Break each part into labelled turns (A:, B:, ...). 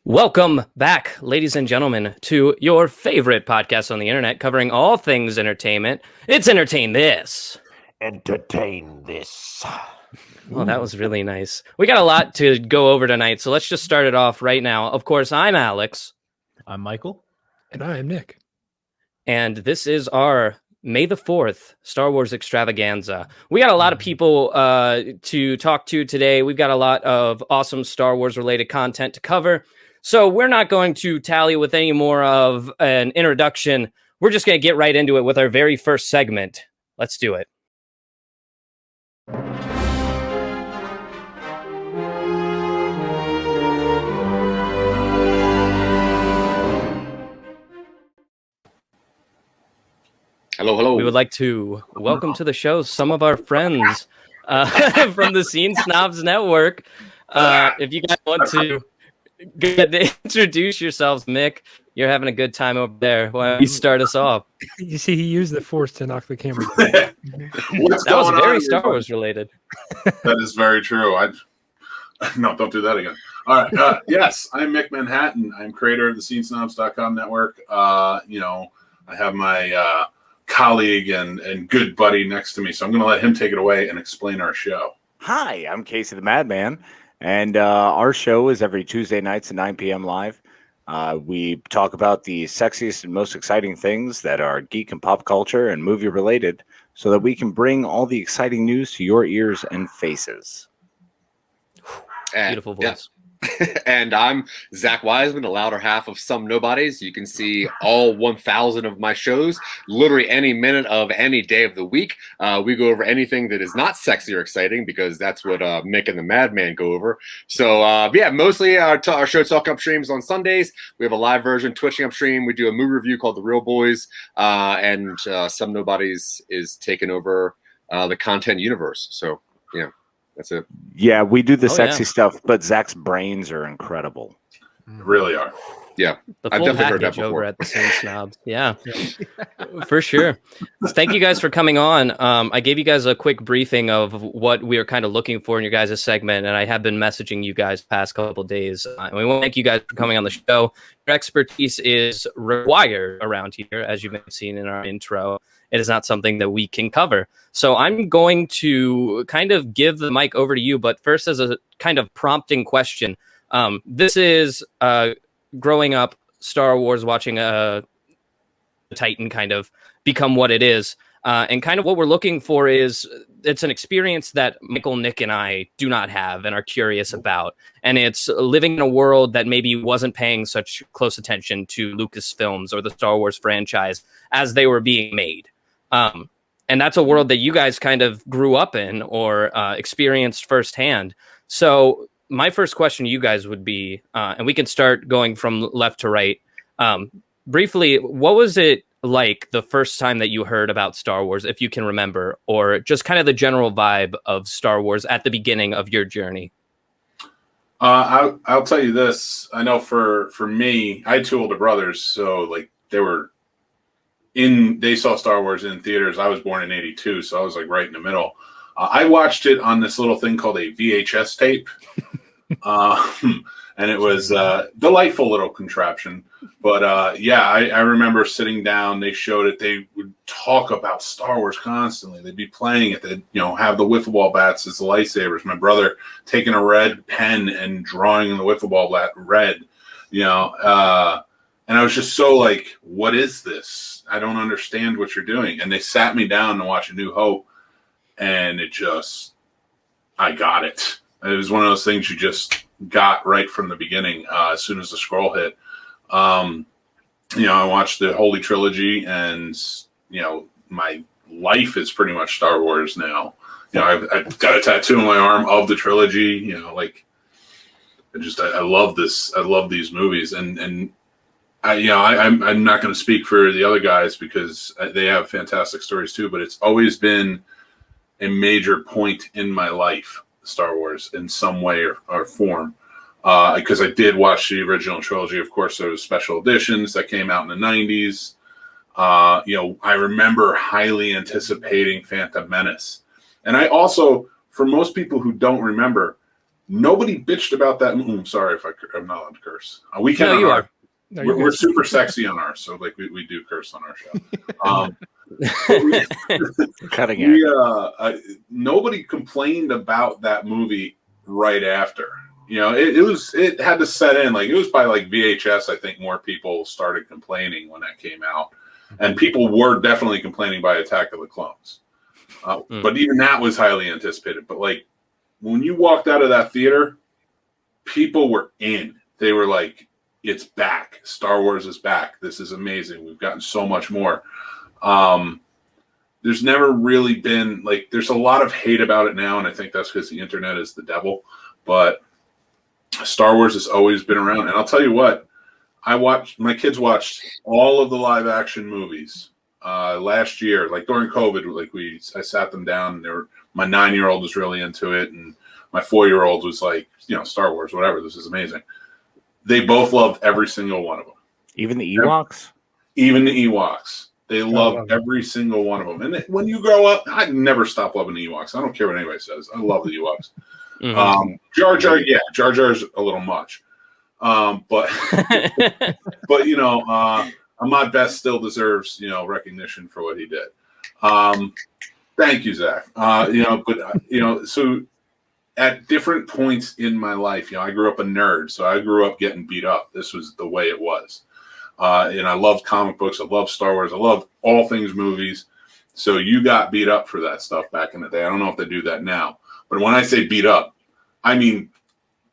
A: Welcome back, ladies and gentlemen, to your favorite podcast on the internet covering all things entertainment. It's Entertain This.
B: Entertain This.
A: Oh, that was really nice. We got a lot to go over tonight, so let's just start it off right now. Of course, I'm Alex.
C: I'm Michael.
D: And I am Nick.
A: And this is our May the 4th Star Wars Extravaganza. We got a lot of people to talk to today. We've got a lot of awesome Star Wars related content to cover. So we're not going to tally with any more of an introduction. We're just going to get right into it with our very first segment. Let's do it.
E: Hello, hello.
A: We would like to welcome to the show some of our friends from the Scene Snobs Network. If you guys want to introduce yourselves, Mick, you're having a good time over there. Why don't you start us off?
D: You see, he used the Force to knock the camera down.
E: That
A: was very Star Wars related.
E: That is very true. No, don't do that again. All right. Yes, I'm Mick Manhattan. I'm creator of the scenesnobs.com network. I have my colleague and good buddy next to me, so I'm going to let him take it away and explain our show.
B: Hi, I'm Casey the Madman, and our show is every Tuesday nights at 9 p.m. live. We talk about the sexiest and most exciting things that are geek and pop culture and movie related so that we can bring all the exciting news to your ears and faces.
A: Beautiful voice.
E: Yeah. And I'm Zack Wiseman, the louder half of Some Nobodies. You can see all 1,000 of my shows literally any minute of any day of the week. We go over anything that is not sexy or exciting because that's what Mick and the Madman go over. So, mostly our show Talking Upstream is on Sundays. We have a live version, Twitching Upstream. We do a movie review called The Real Boys. And Some Nobodies is taking over the content universe. So, yeah. That's it.
B: Yeah, we do the sexy stuff, but Zach's brains are incredible.
E: Really are. Yeah.
A: The full package over at the Scene Snobs. Yeah, for sure. Thank you guys for coming on. I gave you guys a quick briefing of what we were kind of looking for in your guys' segment, and I have been messaging you guys the past couple of days. And we want to thank you guys for coming on the show. Your expertise is required around here, as you may have seen in our intro. It is not something that we can cover. So I'm going to kind of give the mic over to you, but first as a kind of prompting question. This is growing up Star Wars, watching a Titan kind of become what it is. And kind of what we're looking for is it's an experience that Michael, Nick, and I do not have and are curious about. And it's living in a world that maybe wasn't paying such close attention to Lucasfilms or the Star Wars franchise as they were being made. And that's a world that you guys kind of grew up in or experienced firsthand. So my first question to you guys would be, and we can start going from left to right. Briefly, what was it like the first time that you heard about Star Wars, if you can remember, or just kind of the general vibe of Star Wars at the beginning of your journey?
E: I'll tell you this. I know for me, I had two older brothers, so like they saw Star Wars in theaters. I was born in 82, so I was like right in the middle. I watched it on this little thing called a VHS tape.
C: and it was a delightful little contraption. But I remember sitting down. They showed it. They would talk about Star Wars constantly. They'd be playing it. They'd have the wiffle ball bats as the lightsabers. My brother taking a red pen and drawing the wiffle ball bat red. And I was just so like, what is this? I don't understand what you're doing. And they sat me down to watch A New Hope, and I got it. It was one of those things you just got right from the beginning as soon as the scroll hit. I watched the Holy Trilogy, and, my life is pretty much Star Wars now. I've got a tattoo on my arm of the trilogy, I love this. I love these movies, and I'm not going to speak for the other guys because they have fantastic stories too. But it's always been a major point in my life, Star Wars, in some way or form. Because I did watch the original trilogy. Of course, there was special editions that came out in the 90s. I remember highly anticipating Phantom Menace, and I also, for most people who don't remember, nobody bitched about that. I'm sorry if I'm not allowed to curse. We can.
A: No, you are.
D: No,
C: we're super sexy on ours, so like we do curse on our show.
B: Cutting edge.
C: Nobody complained about that movie right after. It had to set in. Like, it was by like VHS. I think more people started complaining when that came out, and people were definitely complaining by Attack of the Clones. But even that was highly anticipated. But like, when you walked out of that theater, people were in. They were like, it's back. Star Wars is back. This is amazing. We've gotten so much more. There's never really been, like, there's a lot of hate about it now, and I think that's because the internet is the devil. But Star Wars has always been around. And I'll tell you what, my kids watched all of the live action movies last year, like during COVID. I sat them down, and my 9-year-old was really into it, and my 4-year-old was like, Star Wars, whatever. This is amazing. They both loved every single one of them.
B: Even the Ewoks?
C: Even the Ewoks. They loved every single one of them. And when you grow up, I never stop loving the Ewoks. I don't care what anybody says. I love the Ewoks.
A: Mm-hmm.
C: Jar Jar's a little much. But Ahmad Best still deserves, recognition for what he did. Thank you, Zach. So at different points in my life, I grew up a nerd, so I grew up getting beat up. This was the way it was. And I loved comic books. I loved Star Wars. I loved all things movies. So you got beat up for that stuff back in the day. I don't know if they do that now. But when I say beat up, I mean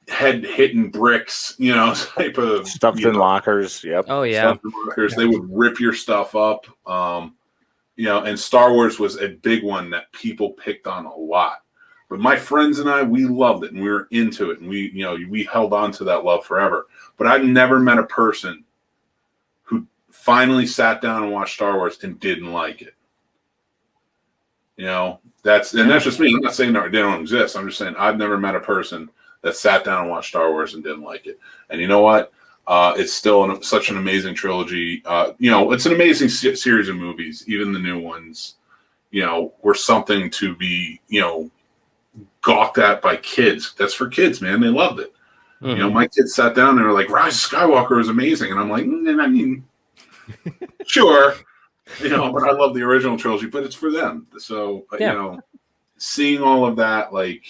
C: head hitting bricks, type of
B: stuffed in lockers. Yep.
A: Oh, yeah.
C: Stuffed in lockers. They would rip your stuff up. And Star Wars was a big one that people picked on a lot. But my friends and I, we loved it, and we were into it, and we held on to that love forever. But I've never met a person who finally sat down and watched Star Wars and didn't like it. That's just me. I'm not saying they don't exist. I'm just saying I've never met a person that sat down and watched Star Wars and didn't like it. And you know what? It's still such an amazing trilogy. It's an amazing series of movies. Even the new ones, were something to be, gawked at by kids. That's for kids, man. They loved it.
A: Mm-hmm.
C: My kids sat down and were like, Rise of Skywalker is amazing. And I'm like, sure. But I love the original trilogy, but it's for them. So, seeing all of that, like,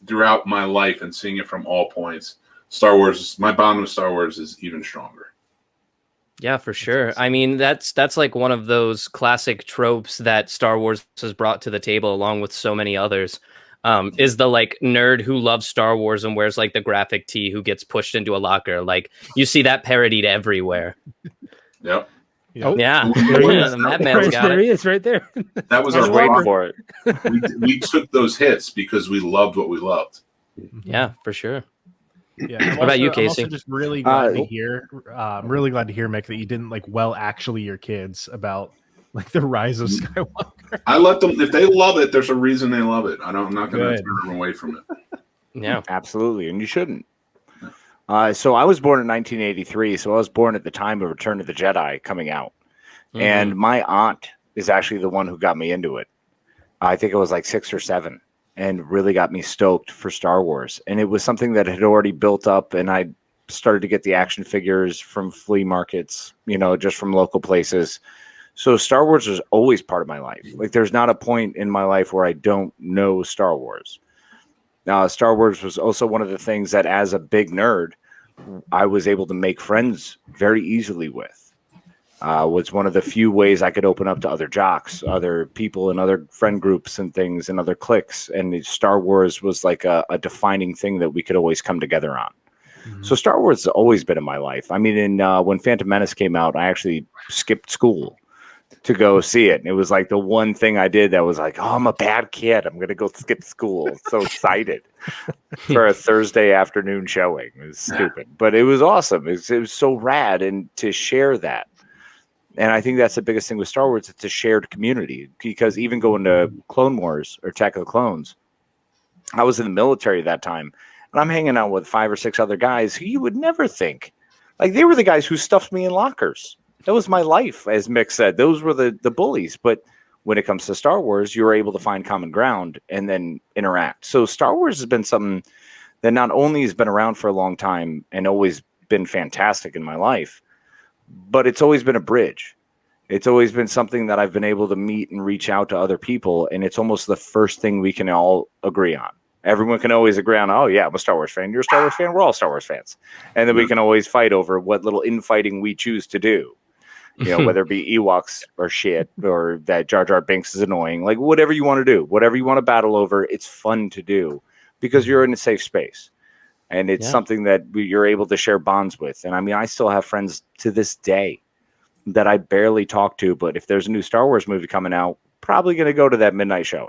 C: throughout my life and seeing it from all points, Star Wars, my bond with Star Wars is even stronger.
A: Yeah, for sure. I mean, that's like one of those classic tropes that Star Wars has brought to the table, along with so many others. Is the like nerd who loves Star Wars and wears like the graphic tee who gets pushed into a locker. Like, you see that parodied everywhere.
C: Yep.
D: Oh,
A: yeah.
D: The
A: Madman's got
D: there
A: it.
D: he is, right there.
C: That was
B: I was
C: our
B: waiting
C: rock.
B: for it.
C: We took those hits because we loved what we loved.
A: Yeah, for sure.
F: Yeah.
A: What about you,
F: I'm
A: Casey?
F: also just really glad to hear. I'm really glad to hear, Mick, that you didn't actually your kids about like the rise of Skywalker.
C: I let them, if they love it, there's a reason they love it. I'm not going to turn them away from it.
A: Yeah,
B: Absolutely, and you shouldn't. So I was born in 1983, so I was born at the time of Return of the Jedi coming out.
A: Mm-hmm.
B: And my aunt is actually the one who got me into it. I think it was like 6 or 7. and really got me stoked for Star Wars. And it was something that had already built up, and I started to get the action figures from flea markets, just from local places. So Star Wars was always part of my life. Like, there's not a point in my life where I don't know Star Wars. Now, Star Wars was also one of the things that, as a big nerd, I was able to make friends very easily with. Was one of the few ways I could open up to other jocks, other people in other friend groups and things and other cliques. And Star Wars was like a defining thing that we could always come together on. Mm-hmm. So Star Wars has always been in my life. I mean, when Phantom Menace came out, I actually skipped school to go see it. And it was like the one thing I did that was like, oh, I'm a bad kid. I'm going to go skip school. So excited for a Thursday afternoon showing. It was stupid, but it was awesome. It was so rad. And to share that. And I think that's the biggest thing with Star Wars. It's a shared community, because even going to Clone Wars or Attack of the Clones, I was in the military at that time, and I'm hanging out with 5 or 6 other guys who you would never think. Like, they were the guys who stuffed me in lockers. That was my life, as Mick said. Those were the bullies. But when it comes to Star Wars, you were able to find common ground and then interact. So Star Wars has been something that not only has been around for a long time and always been fantastic in my life, but it's always been a bridge. It's always been something that I've been able to meet and reach out to other people. And it's almost the first thing we can all agree on. Everyone can always agree on, oh, yeah, I'm a Star Wars fan. You're a Star Wars fan. We're all Star Wars fans. And then we can always fight over what little infighting we choose to do. Whether it be Ewoks or shit, or that Jar Jar Binks is annoying. Like, whatever you want to do, whatever you want to battle over, it's fun to do because you're in a safe space. And it's something that you're able to share bonds with. And I mean, I still have friends to this day that I barely talk to, but if there's a new Star Wars movie coming out, probably going to go to that midnight showing.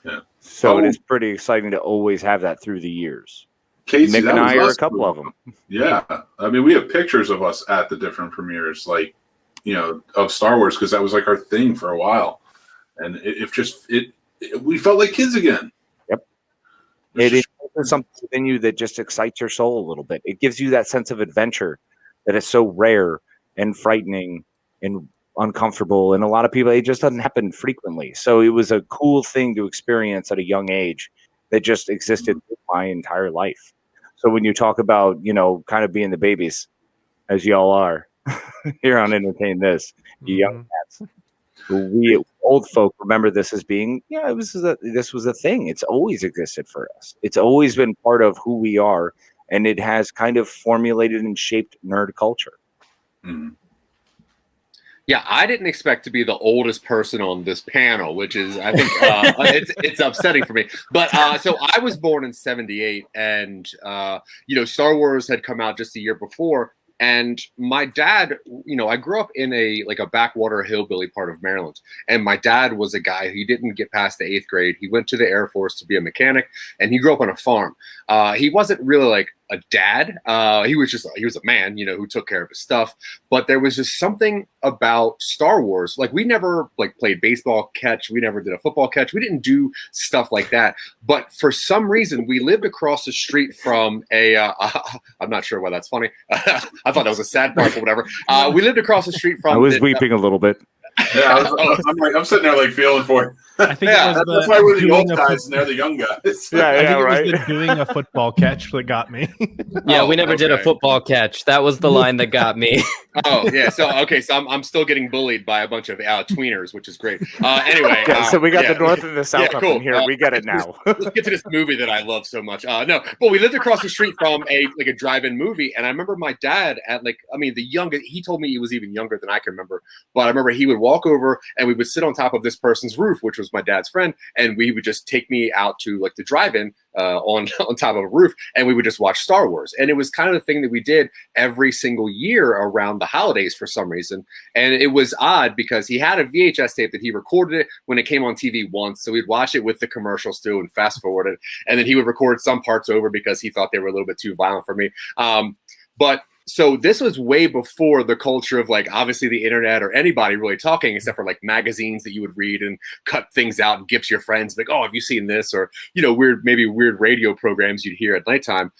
B: Yeah. So it is pretty exciting to always have that through the years.
C: Casey,
B: Mick and I are a couple of them.
C: Yeah. I mean, we have pictures of us at the different premieres, like, of Star Wars, because that was like our thing for a while. And we felt like kids again.
B: Yep. It is something within you that just excites your soul a little bit. It gives you that sense of adventure that is so rare and frightening and uncomfortable. And a lot of people, it just doesn't happen frequently. So it was a cool thing to experience at a young age that just existed my entire life. So when you talk about, kind of being the babies, as y'all are here on Entertain This, you young cats, we old folk remember this as being, this was a thing. It's always existed for us. It's always been part of who we are, and it has kind of formulated and shaped nerd culture.
C: Mm-hmm.
E: Yeah, I didn't expect to be the oldest person on this panel, which is, I think, it's upsetting for me. But so I was born in '78, and Star Wars had come out just a year before. And my dad, I grew up in a backwater hillbilly part of Maryland. And my dad was a guy who didn't get past the 8th grade. He went to the Air Force to be a mechanic, and he grew up on a farm. He wasn't really like a dad. He was a man, who took care of his stuff. But there was just something about Star Wars. Like, we never played baseball catch. We never did a football catch. We didn't do stuff like that. But for some reason, we lived across the street from I'm not sure why that's funny. I thought that was a sad part or whatever. We lived across the street from.
B: I was weeping a little bit.
C: Yeah, I'm sitting there feeling for it.
F: I think
C: that's why we're the old guys and they're the young guys.
B: Right.
F: It was the doing a football catch that got me.
A: We never did a football catch. That was the line that got me.
E: Oh yeah, so I'm still getting bullied by a bunch of tweeners, which is great. Anyway,
B: so we got the north and the south up in here. We get it now.
E: Let's get to this movie that I love so much. But we lived across the street from a drive-in movie, and I remember my dad at the youngest. He told me he was even younger than I can remember, but I remember he would walk over and we would sit on top of this person's roof, which was my dad's friend, and we would just take me out to the drive-in on top of a roof, and we would just watch Star Wars. And it was kind of the thing that we did every single year around the holidays for some reason. And it was odd because he had a VHS tape that he recorded it when it came on TV once, so we'd watch it with the commercials too and fast forward it, and then he would record some parts over because he thought they were a little bit too violent for me. So this was way before the culture of obviously the internet or anybody really talking, except for magazines that you would read and cut things out and give to your friends, oh, have you seen this? Or, weird radio programs you'd hear at nighttime.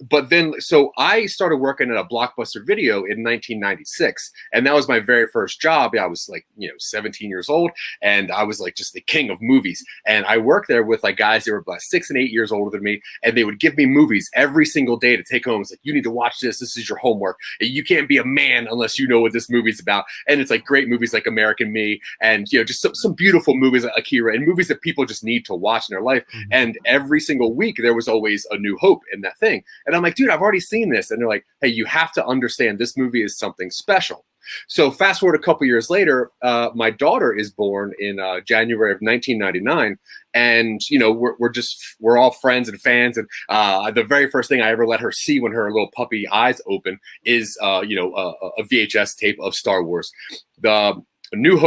E: but then, so I started working at a Blockbuster Video in 1996, and that was my very first job. I was like, 17 years old, and I was like just the king of movies. And I worked there with like guys that were about 6 and 8 years older than me, and they would give me movies every single day to take home. It's like, you need to watch this. This is your homework. You can't be a man unless you know what this movie's about. And it's like great movies like American Me, and just some beautiful movies like Akira, and movies that people just need to watch in their life. And every single week there was always a new hope in that thing. And I'm like, dude, I've already seen this. And they're like, hey, you have to understand this movie is something special. So fast forward a couple years later, my daughter is born in January of 1999. And, we're all friends and fans. And the very first thing I ever let her see when her little puppy eyes open is, a VHS tape of Star Wars. The new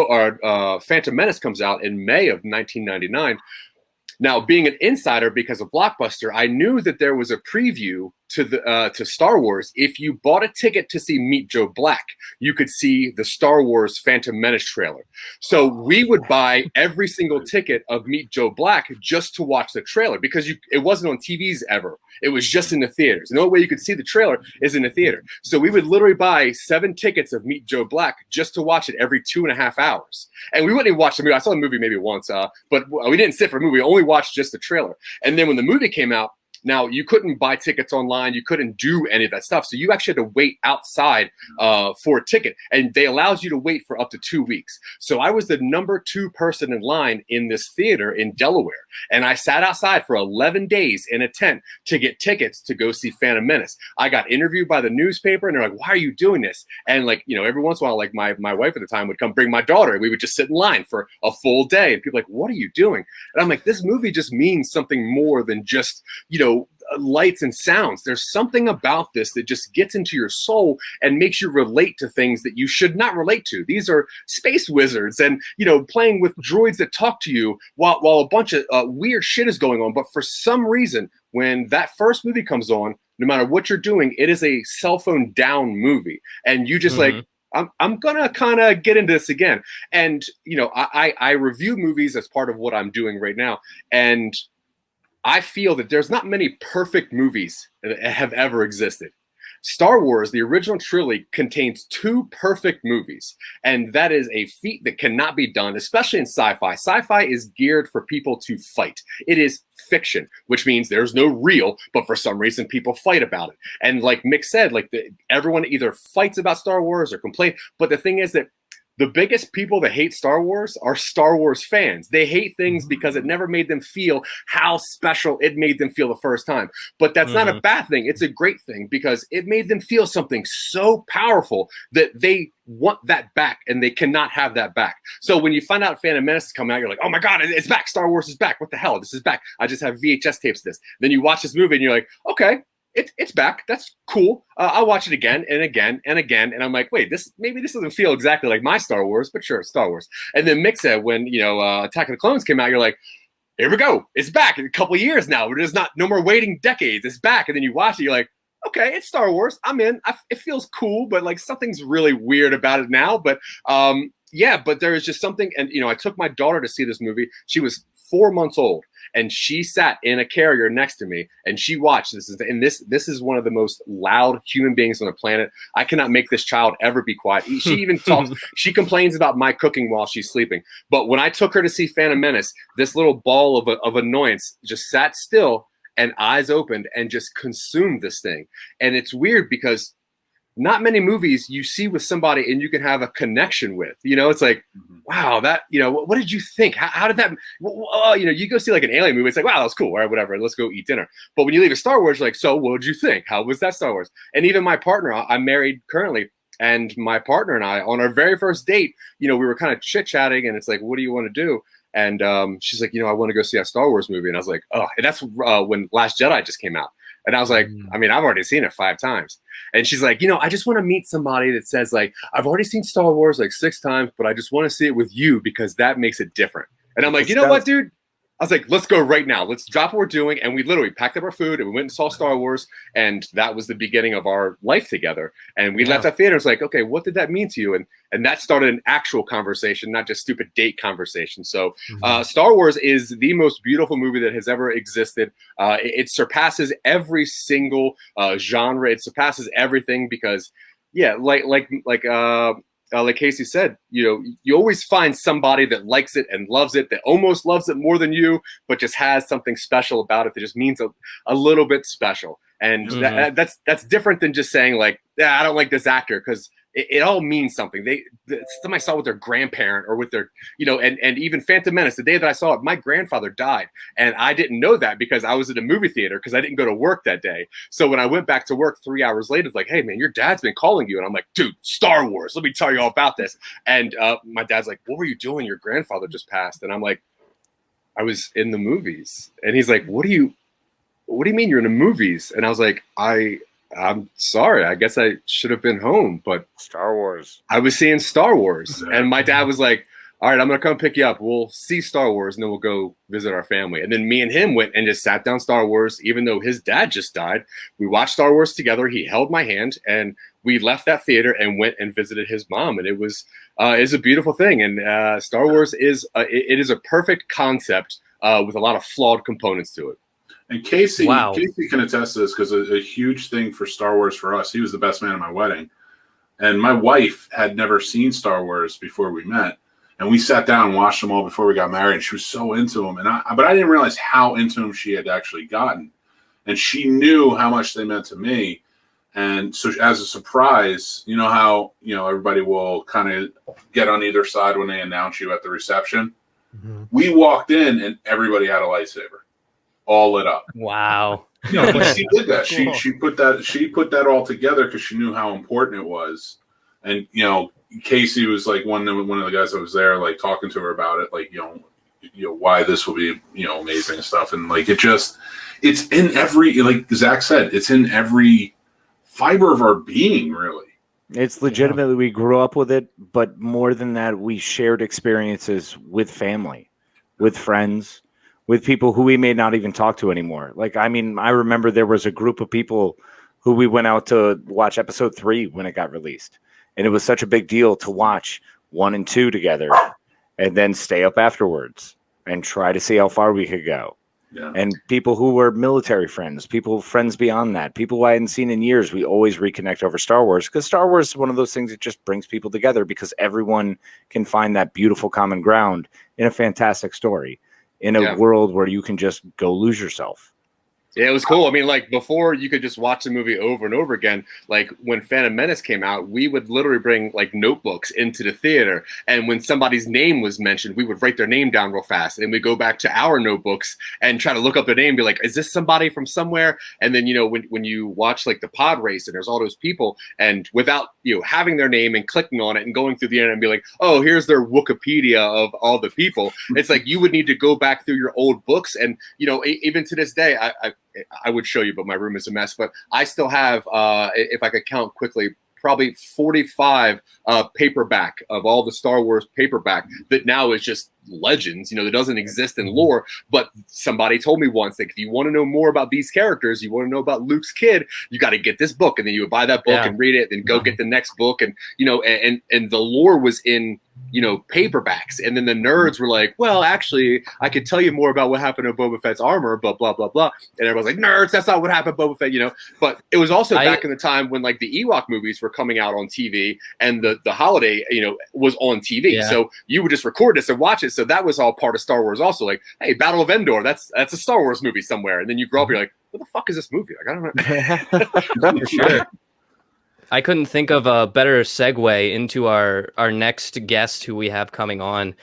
E: Phantom Menace comes out in May of 1999. Now, being an insider because of Blockbuster, I knew that there was a preview to Star Wars. If you bought a ticket to see Meet Joe Black, you could see the Star Wars Phantom Menace trailer. So we would buy every single ticket of Meet Joe Black just to watch the trailer, because it wasn't on TVs ever. It was just in the theaters. The only way you could see the trailer is in the theater. So we would literally buy 7 tickets of Meet Joe Black just to watch it every 2.5 hours. And we wouldn't even watch the movie. I saw the movie maybe once, but we didn't sit for a movie. We only watched just the trailer. And then when the movie came out, now, you couldn't buy tickets online. You couldn't do any of that stuff. So you actually had to wait outside for a ticket. And they allowed you to wait for up to 2 weeks. So I was the number 2 person in line in this theater in Delaware. And I sat outside for 11 days in a tent to get tickets to go see Phantom Menace. I got interviewed by the newspaper, and they're like, why are you doing this? And every once in a while, like my wife at the time would come bring my daughter, and we would just sit in line for a full day. And people are like, what are you doing? And I'm like, this movie just means something more than just, lights and sounds. There's something about this that just gets into your soul and makes you relate to things that you should not relate to. These are space wizards and, playing with droids that talk to you while a bunch of weird shit is going on. But for some reason, when that first movie comes on, no matter what you're doing, it is a cell phone down movie. And you just I'm going to kind of get into this again. And, I review movies as part of what I'm doing right now. And I feel that there's not many perfect movies that have ever existed. Star Wars, the original trilogy, contains 2 perfect movies, and that is a feat that cannot be done, especially in sci-fi. Sci-fi is geared for people to fight. It is fiction, which means there's no real, but for some reason people fight about it. And like Mick said, everyone either fights about Star Wars or complain, but the thing is that the biggest people that hate Star Wars are Star Wars fans. They hate things because it never made them feel how special it made them feel the first time. But that's not a bad thing. It's a great thing because it made them feel something so powerful that they want that back, and they cannot have that back. So when you find out Phantom Menace is coming out, you're like, oh my God, it's back. Star Wars is back. What the hell? This is back. I just have VHS tapes of this. Then you watch this movie and you're like, okay, it's back. That's cool. I'll watch it again and again and again. And I'm like, wait, maybe this doesn't feel exactly like my Star Wars, but sure, it's Star Wars. And then Mick said when, Attack of the Clones came out, you're like, here we go. It's back in a couple of years now. There's no more waiting decades. It's back. And then you watch it, you're like, okay, it's Star Wars. I'm in. It feels cool, but something's really weird about it now. But but there is just something. And, I took my daughter to see this movie. She was 4 months old. And she sat in a carrier next to me, and she watched this. And this is one of the most loud human beings on the planet. I cannot make this child ever be quiet. She even talks. She complains about my cooking while she's sleeping. But when I took her to see Phantom Menace, this little ball of annoyance just sat still and eyes opened and just consumed this thing. And it's weird because not many movies you see with somebody and you can have a connection with. It's like, wow, that, what did you think? How did that, you go see like an alien movie. It's like, wow, that was cool. All right, whatever. Let's go eat dinner. But when you leave a Star Wars, you're like, so what did you think? How was that Star Wars? And even my partner, I'm married currently, and my partner and I, on our very first date, we were kind of chit-chatting, and it's like, what do you want to do? And she's like, I want to go see a Star Wars movie. And I was like, oh, and that's when Last Jedi just came out. And I was like, I've already seen it 5 times. And she's like, I just want to meet somebody that says I've already seen Star Wars 6 times, but I just want to see it with you because that makes it different. And I'm like, what, dude? I was like, let's go right now. Let's drop what we're doing. And we literally packed up our food and we went and saw Star Wars. And that was the beginning of our life together. And we left that theater. It's like, okay, what did that mean to you? And that started an actual conversation, not just stupid date conversation. So Star Wars is the most beautiful movie that has ever existed. It surpasses every single genre. It surpasses everything because, like Casey said, you always find somebody that likes it and loves it, that almost loves it more than you, but just has something special about it that just means a little bit special. And that's different than just saying like, I don't like this actor, because it all means something. Somebody saw with their grandparent or with their, and even Phantom Menace, the day that I saw it, my grandfather died. And I didn't know that because I was at a movie theater because I didn't go to work that day. So when I went back to work 3 hours later, it's like, hey man, your dad's been calling you. And I'm like, dude, Star Wars, let me tell you all about this. And my dad's like, what were you doing? Your grandfather just passed. And I'm like, I was in the movies. And he's like, what do you mean you're in the movies? And I was like, I'm sorry. I guess I should have been home, but
B: Star Wars.
E: I was seeing Star Wars. And my dad was like, all right, I'm going to come pick you up. We'll see Star Wars and then we'll go visit our family. And then me and him went and just sat down Star Wars, even though his dad just died. We watched Star Wars together. He held my hand and we left that theater and went and visited his mom. And it was a beautiful thing. And Star Wars is a perfect concept with a lot of flawed components to it.
C: And Casey can attest to this because a huge thing for Star Wars for us, he was the best man at my wedding. And my wife had never seen Star Wars before we met. And we sat down and watched them all before we got married. And she was so into them. But I didn't realize how into them she had actually gotten. And she knew how much they meant to me. And so as a surprise, you know how, everybody will kind of get on either side when they announce you at the reception. Mm-hmm. We walked in and everybody had a lightsaber. All lit up.
A: Wow.
C: She did that. Cool. She put that all together because she knew how important it was. And Casey was like one of the guys that was there, like talking to her about it, like why this will be amazing and stuff. And like it's in every, like Zach said, it's in every fiber of our being, really.
B: It's legitimately we grew up with it, but more than that, we shared experiences with family, with friends, with people who we may not even talk to anymore. Like, I mean, I remember there was a group of people who we went out to watch episode 3 when it got released. And it was such a big deal to watch 1 and 2 together and then stay up afterwards and try to see how far we could go. Yeah. And people who were military friends, friends beyond that, people who I hadn't seen in years, we always reconnect over Star Wars because Star Wars is one of those things that just brings people together because everyone can find that beautiful common ground in a fantastic story. In a world where you can just go lose yourself. Yeah, it was cool. I mean, like before you could just watch the movie over and over again. Like when Phantom Menace came out, we would literally bring like notebooks into the theater. And when somebody's name was mentioned, we would write their name down real fast. And we'd go back to our notebooks and try to look up their name and be like, is this somebody from somewhere? And then, when you watch like the pod race and there's all those people and without, having their name and clicking on it and going through the internet and be like, oh, here's their Wikipedia of all the people. It's like you would need to go back through your old books. And, even to this day, I would show you, but my room is a mess. But I still have, if I could count quickly, probably 45 paperback of all the Star Wars paperback that now is just legends, that doesn't exist in lore. But somebody told me once, like, if you want to know more about these characters, you want to know about Luke's kid, you got to get this book. And then you would buy that book and read it, then go get the next book. And, and the lore was in, paperbacks. And then the nerds were like, well, actually, I could tell you more about what happened to Boba Fett's armor, blah, blah, blah, blah. And everyone's like, nerds, that's not what happened to Boba Fett, But it was also back in the time when, like, the Ewok movies were coming out on TV and the holiday, was on TV. Yeah. So you would just record this and watch it. So that was all part of Star Wars also. Like, hey, Battle of Endor, that's a Star Wars movie somewhere. And then you grow up, you're like, what the fuck is this movie? Like, I don't know.
A: For sure. I couldn't think of a better segue into our next guest who we have coming on.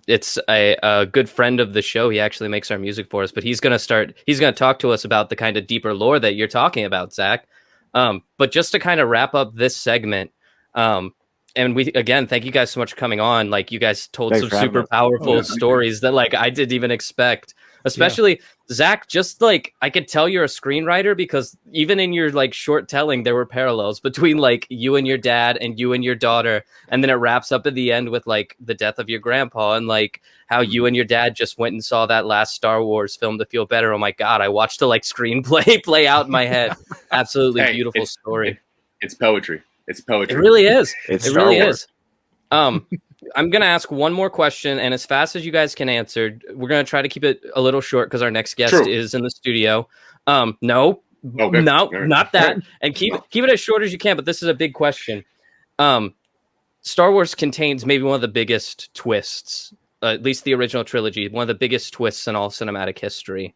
A: It's a good friend of the show. He actually makes our music for us, but he's going to talk to us about the kind of deeper lore that you're talking about, Zach. But just to kind of wrap up this segment, and we, again, thank you guys so much for coming on. Like, you guys told some super powerful stories that, like, I didn't even expect. especially Zach. Just like I could tell you're a screenwriter because even in your like short telling, there were parallels between like you and your dad and you and your daughter, and then it wraps up at the end with like the death of your grandpa and like how you and your dad just went and saw that last Star Wars film to feel better. Oh my God, I watched the like screenplay play out in my head. Absolutely beautiful story.
E: It's poetry. It's poetry.
A: It really is.
B: It's
A: It really is. I'm going to ask one more question, and as fast as you guys can answer, we're going to try to keep it a little short because our next guest is in the studio. No, not that. And keep it as short as you can, but this is a big question. Star Wars contains maybe one of the biggest twists, at least the original trilogy, one of the biggest twists in all cinematic history.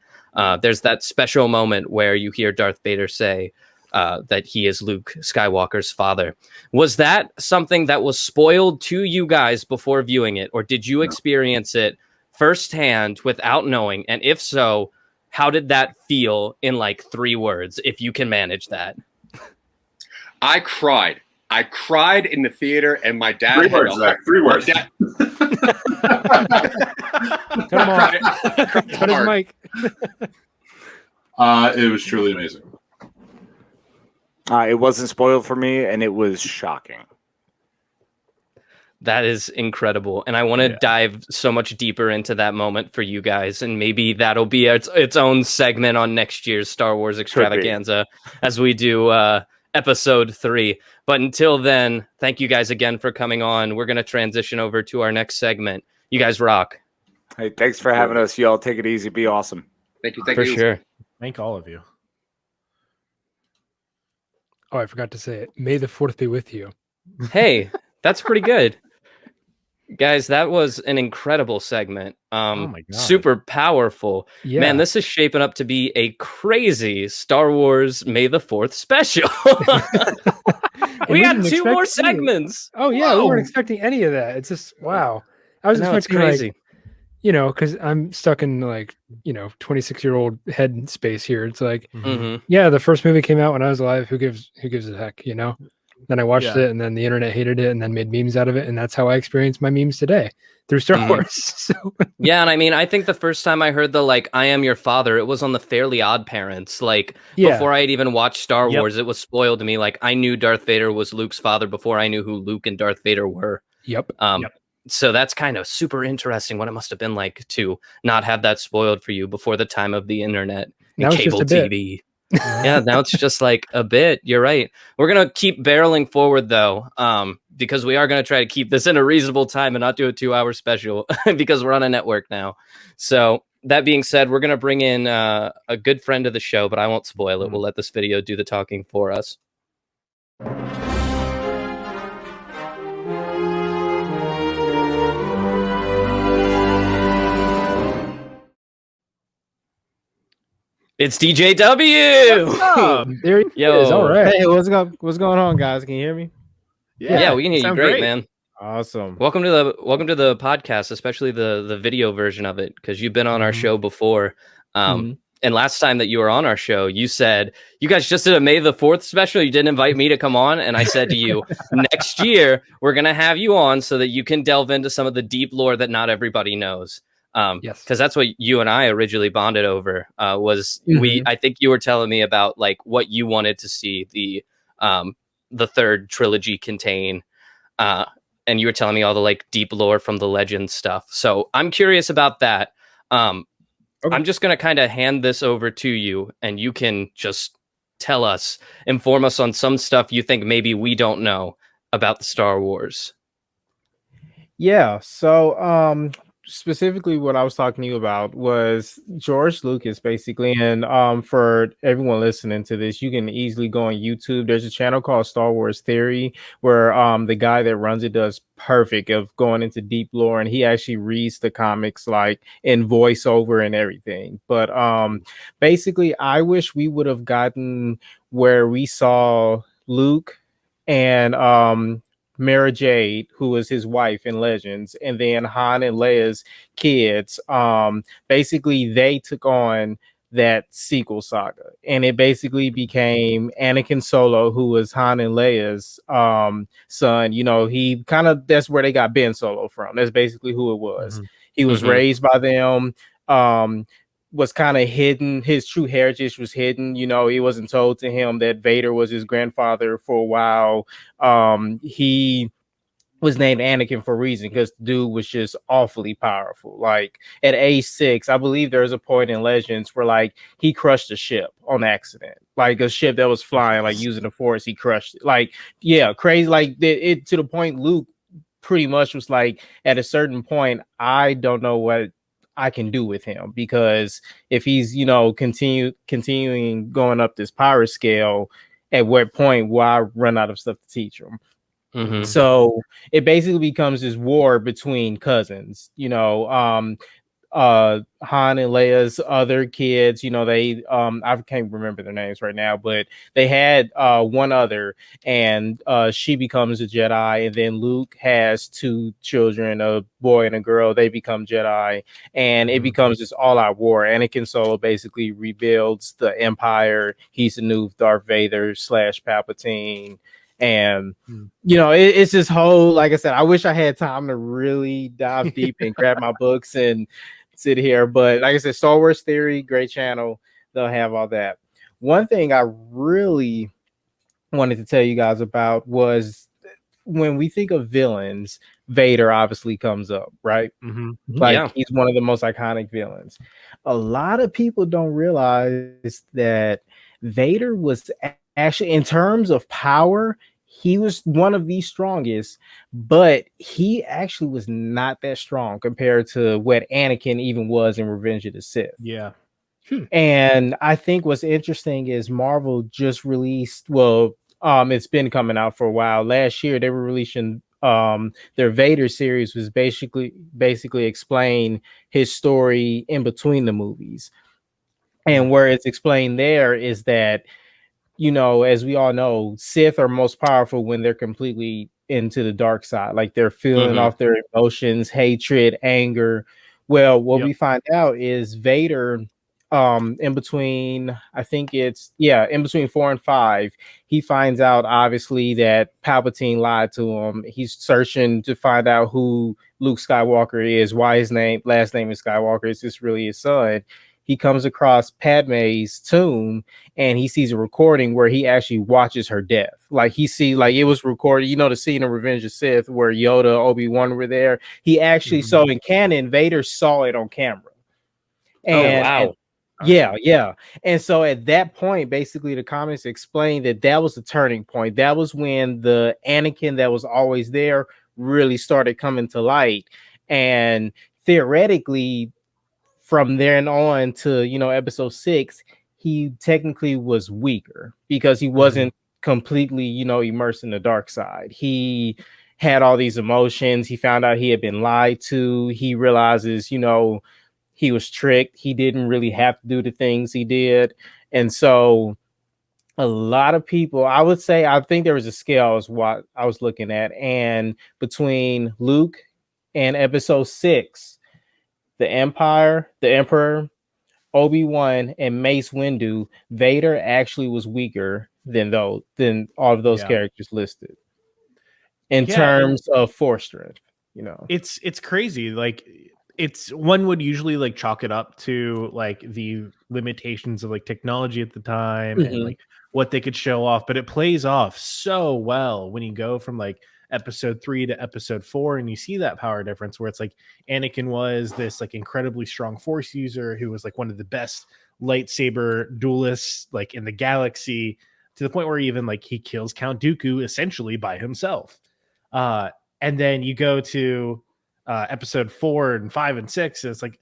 A: There's that special moment where you hear Darth Vader say, that he is Luke Skywalker's father. Was that something that was spoiled to you guys before viewing it, or did you experience it firsthand without knowing? And if so, how did that feel in like 3 words, if you can manage that?
E: I cried. I cried in the theater, and my dad.
C: 3 words, Zach. 3 words.
D: Come on. Cut his mic.
C: It was truly amazing.
B: It wasn't spoiled for me, and it was shocking.
A: That is incredible. And I want to dive so much deeper into that moment for you guys. And maybe that'll be its own segment on next year's Star Wars Extravaganza as we do episode 3. But until then, thank you guys again for coming on. We're going to transition over to our next segment. You guys rock.
B: Hey, thanks for having us. Y'all take it easy. Be awesome.
E: Thank you.
A: For sure.
F: Thank all of you.
D: Oh, I forgot to say it. May the 4th be with you.
A: Hey, that's pretty good. Guys, that was an incredible segment.
F: Oh my God.
A: Super powerful.
D: Yeah.
A: Man, this is shaping up to be a crazy Star Wars May the 4th special. We got 2 more segments.
D: Oh, yeah.
A: Whoa.
D: We weren't expecting any of that. It's just, wow. I was expecting
A: crazy.
D: Like, you know, because I'm stuck in like, 26-year-old head space here. It's like, yeah, the first movie came out when I was alive. Who gives a heck, Then I watched it, and then the internet hated it, and then made memes out of it, and that's how I experienced my memes today through Star Wars. So.
A: Yeah, and I mean, I think the first time I heard the like "I am your father," it was on the Fairly Odd Parents. Like before I had even watched Star Wars, it was spoiled to me. Like I knew Darth Vader was Luke's father before I knew who Luke and Darth Vader were. So that's kind of super interesting. What it must have been like to not have that spoiled for you before the time of the internet and cable TV. Yeah, now it's just like a bit. You're right. We're gonna keep barreling forward though, because we are gonna try to keep this in a reasonable time and not do a 2-hour special because we're on a network now. So that being said, we're gonna bring in a good friend of the show, but I won't spoil it. We'll let this video do the talking for us. It's DJW.
D: There he is. All right.
G: Hey, what's going on, guys? Can you hear me?
A: Yeah, we can hear you great, man.
G: Awesome.
A: Welcome to the podcast, especially the video version of it, because you've been on our show before. And last time that you were on our show, you said you guys just did a May the 4th special. You didn't invite me to come on, and I said to you, next year we're gonna have you on so that you can delve into some of the deep lore that not everybody knows.
D: Yes,
A: because that's what you and I originally bonded over. I think you were telling me about like what you wanted to see the 3rd trilogy contain, and you were telling me all the like deep lore from the Legends stuff. So I'm curious about that. I'm just gonna kind of hand this over to you, and you can just inform us on some stuff you think maybe we don't know about the Star Wars.
G: Yeah. So, specifically what I was talking to you about was George Lucas, basically. And for everyone listening to this, you can easily go on YouTube. There's a channel called Star Wars Theory where the guy that runs it does perfect of going into deep lore, and he actually reads the comics like in voiceover and everything. But basically, I wish we would have gotten where we saw Luke and Mara Jade, who was his wife in Legends, and then Han and Leia's kids. Basically, they took on that sequel saga, and it basically became Anakin Solo, who was Han and Leia's son. He that's where they got Ben Solo from. That's basically who it was. He was raised by them. was kind of hidden. His true heritage was hidden. You know, it wasn't told to him that Vader was his grandfather for a while. He was named Anakin for a reason, because the dude was just awfully powerful. Like at age 6, I believe there's a point in Legends where like he crushed a ship on accident, like a ship that was flying, like using the Force, he crushed it. Like, yeah, crazy. Like it to the point Luke pretty much was like, at a certain point, I don't know what I can do with him, because if he's, you know, continuing going up this power scale, at what point will I run out of stuff to teach him?
A: Mm-hmm.
G: So it basically becomes this war between cousins, you know, Han and Leia's other kids, you know, they I can't remember their names right now, but they had one other, and she becomes a Jedi, and then Luke has 2 children, a boy and a girl. They become Jedi, and it becomes this all-out war. Anakin Solo basically rebuilds the Empire. He's the new Darth Vader / Palpatine. And you know, it's this whole, like I said, I wish I had time to really dive deep and grab my books and sit here, but like I said, Star Wars Theory, great channel, they'll have all that. One thing I really wanted to tell you guys about was, when we think of villains, Vader obviously comes up, right? Like, he's one of the most iconic villains. A lot of people don't realize that Vader was actually, in terms of power, he was one of the strongest, but he actually was not that strong compared to what Anakin even was in Revenge of the Sith.
F: Yeah.
G: And I think what's interesting is Marvel just released, well, it's been coming out for a while. Last year they were releasing their Vader series, was basically explain his story in between the movies. And where it's explained there is that, you know, as we all know, Sith are most powerful when they're completely into the dark side, like they're feeling off their emotions, hatred, anger. Well, what we find out is Vader, in between, I think it's in between 4 and 5, he finds out obviously that Palpatine lied to him. He's searching to find out who Luke Skywalker is, why his last name is Skywalker. Is this really his son? He comes across Padme's tomb, and he sees a recording where he actually watches her death. Like, he see, like, it was recorded, you know, the scene in Revenge of the Sith where Yoda, Obi-Wan were there. He actually so in canon, Vader saw it on camera. And yeah. And so at that point, basically the comics explained that was the turning point. That was when the Anakin that was always there really started coming to light. And theoretically, from then on to, you know, episode 6, he technically was weaker because he wasn't completely, you know, immersed in the dark side. He had all these emotions. He found out he had been lied to. He realizes, you know, he was tricked. He didn't really have to do the things he did. And so a lot of people, I would say, I think there was a scale is what I was looking at. And between Luke and episode 6, the Emperor, Obi-Wan, and Mace Windu, Vader actually was weaker than all of those characters listed in terms of force strength. You know,
F: it's crazy. Like, it's, one would usually like chalk it up to like the limitations of like technology at the time and like what they could show off, but it plays off so well when you go from like episode 3 to episode 4 and you see that power difference where it's like Anakin was this like incredibly strong force user who was like one of the best lightsaber duelists like in the galaxy, to the point where even like he kills Count Dooku essentially by himself. And then you go to episode 4 and 5 and 6, and it's like,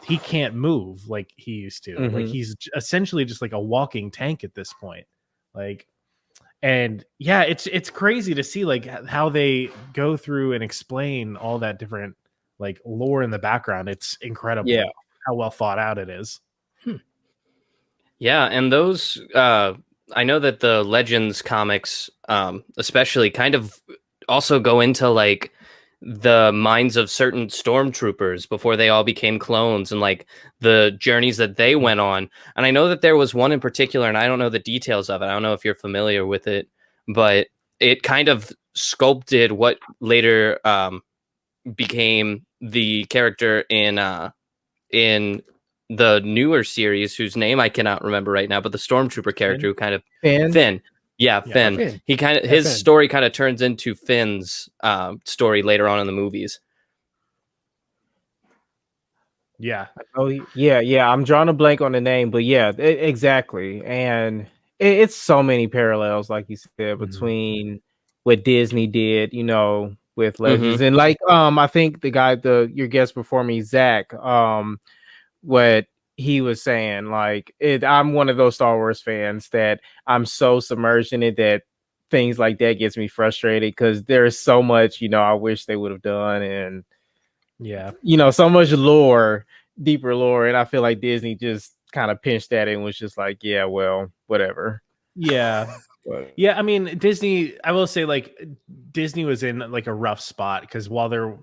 F: he can't move like he used to. Like, he's essentially just like a walking tank at this point. Like, and yeah, it's crazy to see like how they go through and explain all that different like lore in the background. It's incredible how well thought out it is.
A: Yeah, and those I know that the Legends comics especially kind of also go into like the minds of certain stormtroopers before they all became clones and like the journeys that they went on. And I know that there was one in particular, and I don't know the details of it. I don't know if you're familiar with it, but it kind of sculpted what later became the character in the newer series, whose name I cannot remember right now, but the Stormtrooper character who kind of Finn. Yeah, Finn.
D: Finn.
A: He kind of his story kind of turns into Finn's story later on in the movies.
F: Yeah.
G: Oh, yeah. I'm drawing a blank on the name, but yeah, exactly. And it's so many parallels, like you said, between what Disney did, with Legends, and like I think the guy, your guest before me, Zach, what he was saying, like I'm one of those Star Wars fans that I'm so submerged in it that things like that gets me frustrated because there's so much, I wish they would have done, and so much lore, deeper lore, and I feel like Disney just kind of pinched at it and was just like, yeah, well, whatever.
F: Yeah. Yeah, I mean, Disney, I will say, like, Disney was in like a rough spot because while there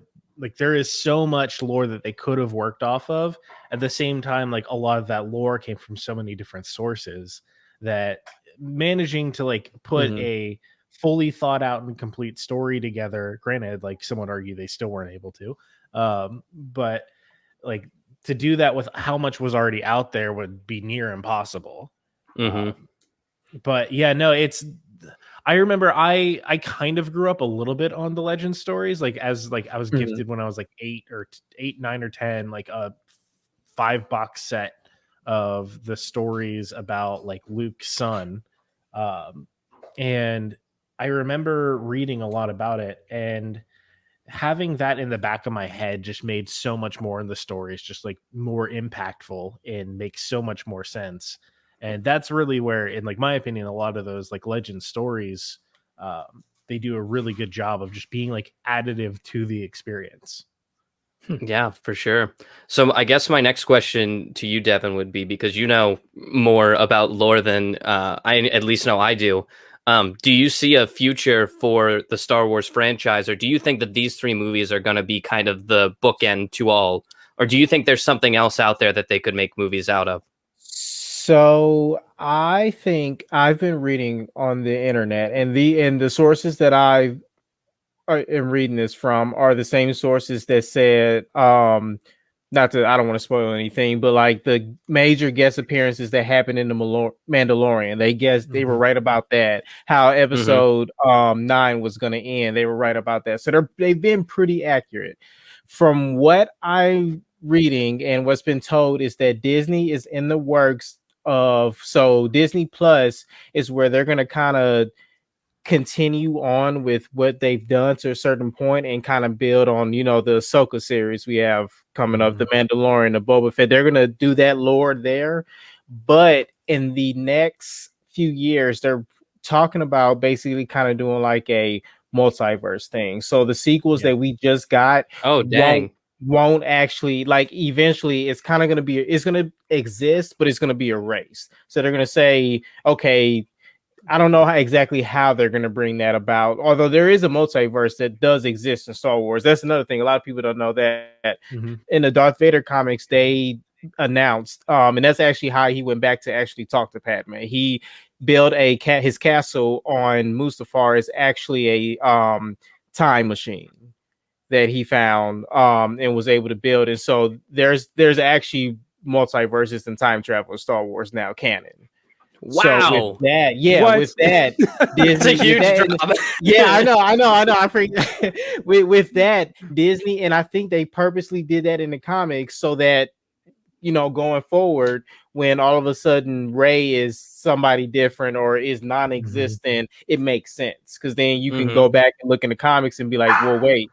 F: is so much lore that they could have worked off of, at the same time, like a lot of that lore came from so many different sources that managing to like put a fully thought out and complete story together, granted, like some would argue they still weren't able to, but like to do that with how much was already out there would be near impossible. But yeah, no, I remember I kind of grew up a little bit on the Legend stories, like as like I was gifted when I was like 8, 9 or 10, like a 5-box set of the stories about like Luke's son. And I remember reading a lot about it, and having that in the back of my head just made so much more in the stories, just like more impactful and makes so much more sense. And that's really where, in like my opinion, a lot of those like Legend stories, they do a really good job of just being like additive to the experience.
A: Yeah, for sure. So I guess my next question to you, Devin, would be, because you know more about lore than I at least know I do. Do you see a future for the Star Wars franchise, or do you think that these 3 movies are going to be kind of the bookend to all, or do you think there's something else out there that they could make movies out of?
G: So I think I've been reading on the internet, and the sources that I am reading this from are the same sources that said, I don't want to spoil anything, but like the major guest appearances that happened in the Mandalorian, they were right about that. How episode 9 was going to end, they were right about that. So they've been pretty accurate. From what I'm reading and what's been told is that Disney is in the works of, so Disney Plus is where they're going to kind of continue on with what they've done to a certain point and kind of build on, the Ahsoka series we have coming up, the Mandalorian, the Boba Fett. They're going to do that lore there. But in the next few years, they're talking about basically kind of doing like a multiverse thing. So the sequels that we just got, won't actually, like, eventually it's kind of going to be, it's going to exist, but it's going to be erased. So they're going to say, okay, I don't know exactly how they're going to bring that about, although there is a multiverse that does exist in Star Wars. That's another thing. A lot of people don't know that in the Darth Vader comics, they announced, and that's actually how he went back to actually talk to Padme. He built his castle on Mustafar is actually a time machine that he found and was able to build. And so there's actually multiverses and time travel in Star Wars now canon.
A: Wow.
G: So with that, with that,
A: it's a huge drop.
G: Yeah, I know. I forget. with that, Disney, and I think they purposely did that in the comics so that, going forward, when all of a sudden Rey is somebody different or is non-existent, it makes sense, because then you can go back and look in the comics and be like, well, wait,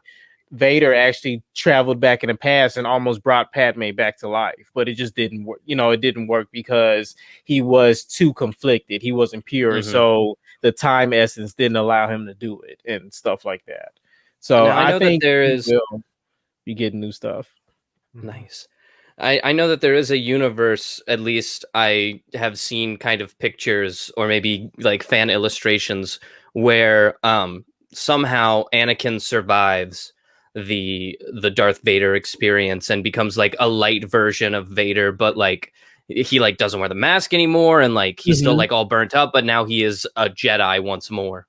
G: Vader actually traveled back in the past and almost brought Padme back to life, but it just didn't work. It didn't work because he was too conflicted. He wasn't pure. So the time essence didn't allow him to do it and stuff like that. So I think there is, be getting new stuff.
A: Nice. I know that there is a universe, at least I have seen kind of pictures or maybe like fan illustrations where somehow Anakin survives the Darth Vader experience and becomes like a light version of Vader, but like he like doesn't wear the mask anymore, and like he's still like all burnt up, but now he is a Jedi once more.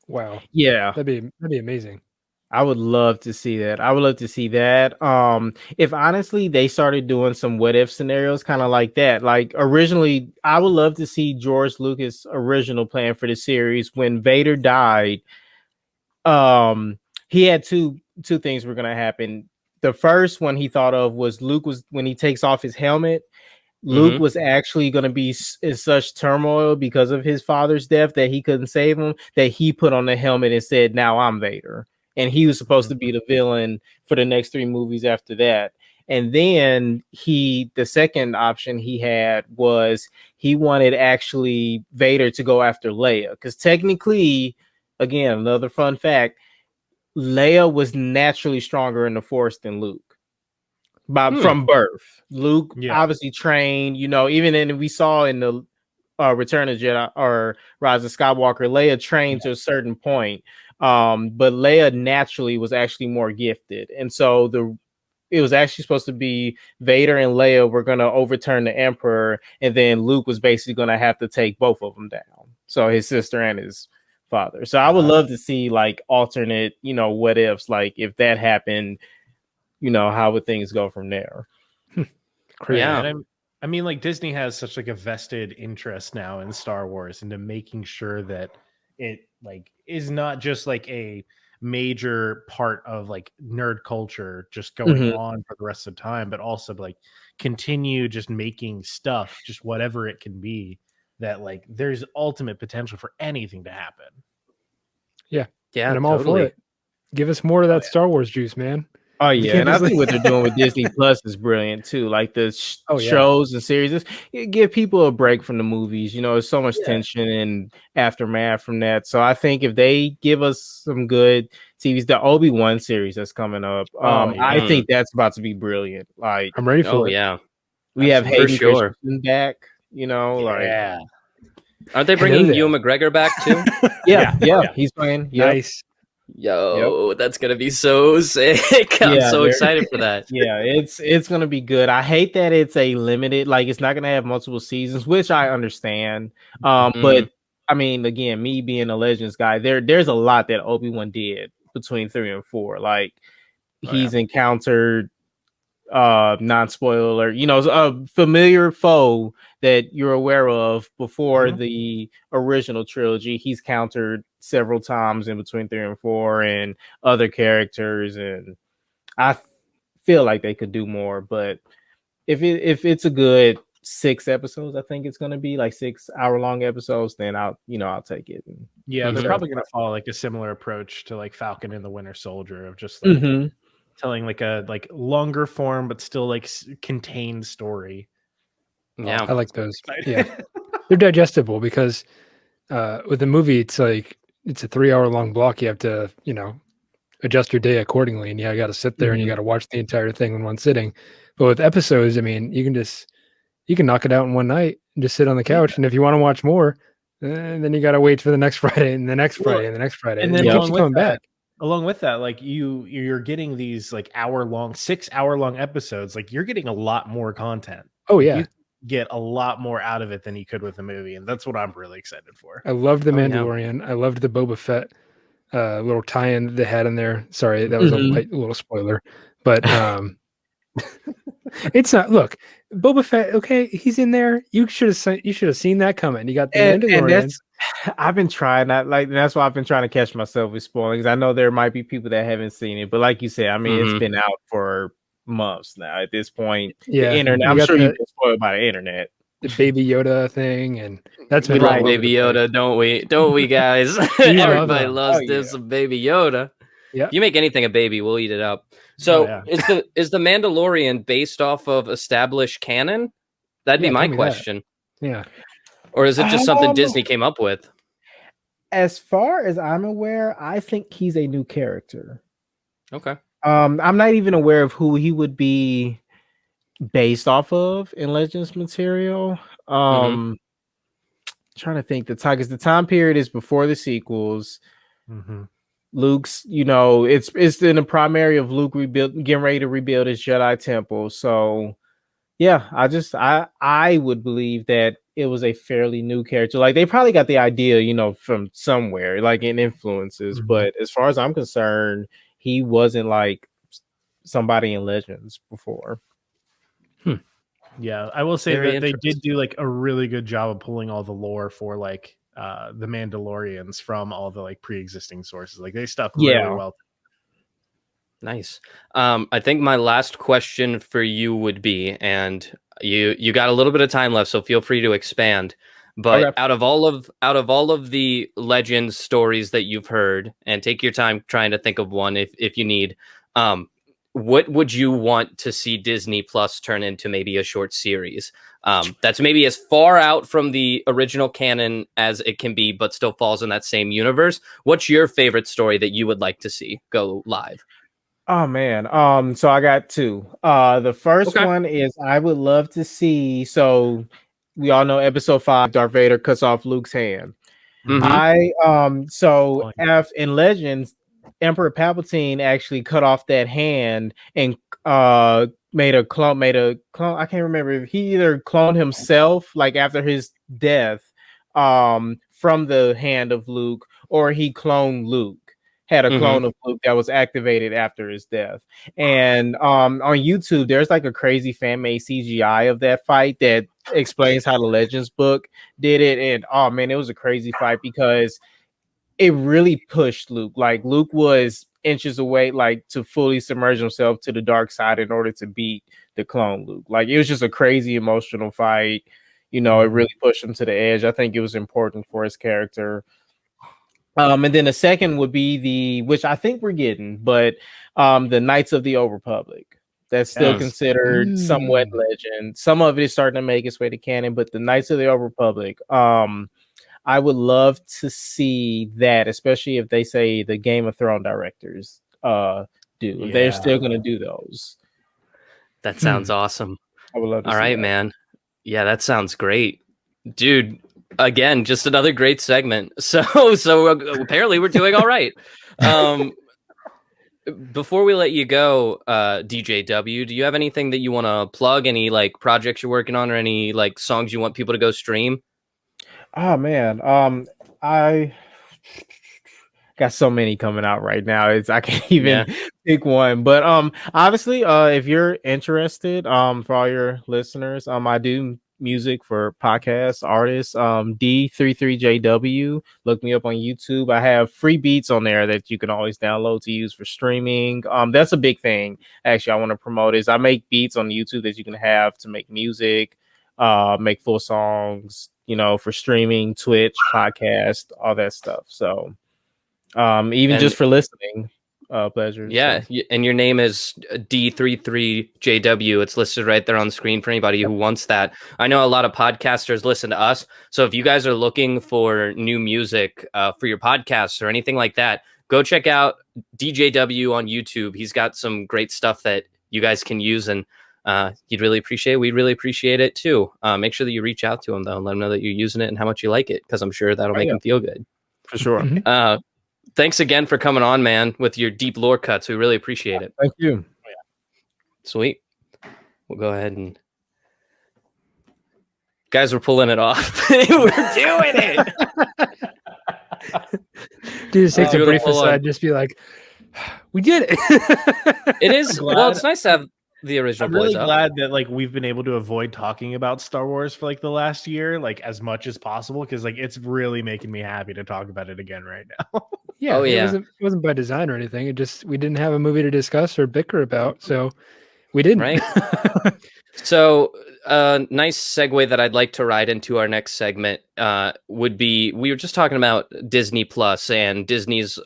D: Wow.
G: Yeah,
D: that'd be amazing.
G: I would love to see that. I would love to see that. If honestly they started doing some what if scenarios kind of like that. Like originally, I would love to see George Lucas' original plan for the series when Vader died. He had two things were gonna happen. The first one he thought of was Luke was when he takes off his helmet. Luke was actually going to be in such turmoil because of his father's death that he couldn't save him, that he put on the helmet and said, "Now I'm Vader." And he was supposed to be the villain for the next 3 movies after that. And then the second option he had was he wanted actually Vader to go after Leia. Because technically, again, another fun fact, Leia was naturally stronger in the Force than Luke. From birth. Luke obviously trained, even we saw in the Return of Jedi or Rise of Skywalker, Leia trained to a certain point. But Leia naturally was actually more gifted. And so it was actually supposed to be Vader and Leia were going to overturn the Emperor, and then Luke was basically going to have to take both of them down. So his sister and his father. So I would love to see like alternate, what ifs, like if that happened, how would things go from there?
F: Crazy. Yeah. And I mean, like Disney has such like a vested interest now in Star Wars into making sure that it like is not just like a major part of like nerd culture just going on for the rest of the time, but also like continue just making stuff, just whatever it can be, that like there's ultimate potential for anything to happen.
D: Yeah. And I'm all for it. Give us more of that Star Wars juice, man.
G: Oh yeah, and I think what they're doing with Disney Plus is brilliant too. Like the shows and series, give people a break from the movies. There's so much tension and aftermath from that. So I think if they give us some good TVs, the Obi-Wan series that's coming up, I think that's about to be brilliant. Like
D: I'm ready for it.
A: Yeah,
G: we have Hayden Christensen back.
A: Aren't they bringing Ewan McGregor back too?
G: yeah, he's playing.
D: Nice.
A: That's gonna be so sick. I'm so excited for that.
G: Yeah, it's gonna be good. I hate that it's a limited, like it's not gonna have multiple seasons, which I understand. But I mean, again, me being a Legends guy, there's a lot that Obi-Wan did between 3 and 4. Like he's encountered non-spoiler alert, a familiar foe that you're aware of before the original trilogy. He's countered several times in between 3 and 4 and other characters, and I feel like they could do more. But if it's a good 6 episodes, I think it's going to be like 6-hour-long episodes, then I'll take it.
F: They're probably going to follow like a similar approach to like Falcon and the Winter Soldier of just like telling like a longer form but still like contained story.
D: I like those. Yeah, they're digestible because with the movie it's like it's a 3-hour-long block. You have to adjust your day accordingly, and you got to sit there and you got to watch the entire thing in one sitting. But with episodes, I mean, you can knock it out in one night and just sit on the couch, and if you want to watch more, then you got to wait for the next Friday and the next Friday and the next Friday,
F: and then keeps coming back. Along with that, like you're getting these like 6-hour-long episodes. Like you're getting a lot more content.
D: Oh yeah,
F: you get a lot more out of it than you could with the movie, and that's what I'm really excited for.
D: I loved the Mandalorian. I loved the Boba Fett little tie-in that they had in there. Sorry, that was a little spoiler, but it's not. Look, Boba Fett. Okay, he's in there. You should have seen that coming. You got the Mandalorian.
G: I've been trying that, like that's why I've been trying to catch myself with spoiling, because I know there might be people that haven't seen it, but like you said, I mean, it's been out for months now at this point.
D: Yeah,
G: the internet. I'm sure you've been spoiled by the internet.
D: The Baby Yoda thing, and that's been
A: like Baby Yoda, don't we, guys? Everybody loves this Baby Yoda. Yeah, you make anything a baby, we'll eat it up. So is the Mandalorian based off of established canon? That'd be my question.
D: Yeah.
A: Or is it just something Disney came up with?
G: As far as I'm aware, I think he's a new character.
A: Okay.
G: I'm not even aware of who he would be based off of in Legends material. Trying to think because the time period is before the sequels. Luke's, it's in the primary of Luke getting ready to rebuild his Jedi temple. So yeah, I would believe that it was a fairly new character. Like they probably got the idea, from somewhere, like in influences. But as far as I'm concerned, he wasn't like somebody in Legends before.
F: Yeah, I will say
A: Very
F: that they did do like a really good job of pulling all the lore for like the Mandalorians from all the like pre-existing sources. Like they stuck really well.
A: Nice. I think my last question for you would be, and you got a little bit of time left, so feel free to expand. But out of all of the Legends stories that you've heard, and take your time trying to think of one if you need, what would you want to see Disney Plus turn into maybe a short series that's maybe as far out from the original canon as it can be, but still falls in that same universe? What's your favorite story that you would like to see go live?
G: Oh man. So I got two. The first one is I would love to see. So we all know episode 5, Darth Vader cuts off Luke's hand. So in Legends, Emperor Palpatine actually cut off that hand and made a clone. I can't remember if he either cloned himself like after his death from the hand of Luke, or he cloned Luke. Had a clone of Luke that was activated after his death. And on YouTube, there's like a crazy fan-made CGI of that fight that explains how the Legends book did it. And oh man, it was a crazy fight because it really pushed Luke. Like Luke was inches away, like to fully submerge himself to the dark side in order to beat the clone Luke. Like it was just a crazy emotional fight. You know, it really pushed him to the edge. I think it was important for his character. And then the second would be which I think we're getting, but the Knights of the Old Republic. That's still considered somewhat legend. Some of it is starting to make its way to canon, but the Knights of the Old Republic, I would love to see that, especially if they say the Game of Thrones directors do. Yeah. They're still going to do those.
A: That sounds awesome.
G: I would love to
A: see
G: that.
A: Man. Yeah, that sounds great. Dude, again, just another great segment. So apparently we're doing all right. Before we let you go, DJW, do you have anything that you want to plug? Any like projects you're working on, or any like songs you want people to go stream?
G: Oh man, I got so many coming out right now. I can't even pick one. But obviously, if you're interested, for all your listeners, I do music for podcasts, artists, D33JW. Look me up on YouTube. I have free beats on there that you can always download to use for streaming. That's a big thing actually I want to promote is I make beats on YouTube that you can have to make music, make full songs, you know, for streaming, Twitch, podcast, all that stuff. So even just for listening, pleasure.
A: Yeah, so. And your name is D33JW. It's listed right there on the screen for anybody who wants that. I know a lot of podcasters listen to us, so if you guys are looking for new music for your podcasts or anything like that, go check out DJW on YouTube. He's got some great stuff that you guys can use, and you'd really appreciate it. We'd really appreciate it too. Make sure that you reach out to him though and let him know that you're using it and how much you like it, because I'm sure that'll make him feel good.
G: For sure.
A: Thanks again for coming on, man, with your deep lore cuts. We really appreciate it.
G: Thank you.
A: Sweet. We'll go ahead and... Guys, we're pulling it off. We're doing it!
D: Dude, just take the brief aside, just be like, we did it!
A: It is... Well, it's nice to have the original
F: I'm really glad that like we've been able to avoid talking about Star Wars for like the last year, like as much as possible, because like it's really making me happy to talk about it again right now.
D: Yeah, it wasn't by design or anything. It just we didn't have a movie to discuss or bicker about, so we didn't.
A: Right. So nice segue that I'd like to ride into our next segment would be, we were just talking about Disney Plus and Disney's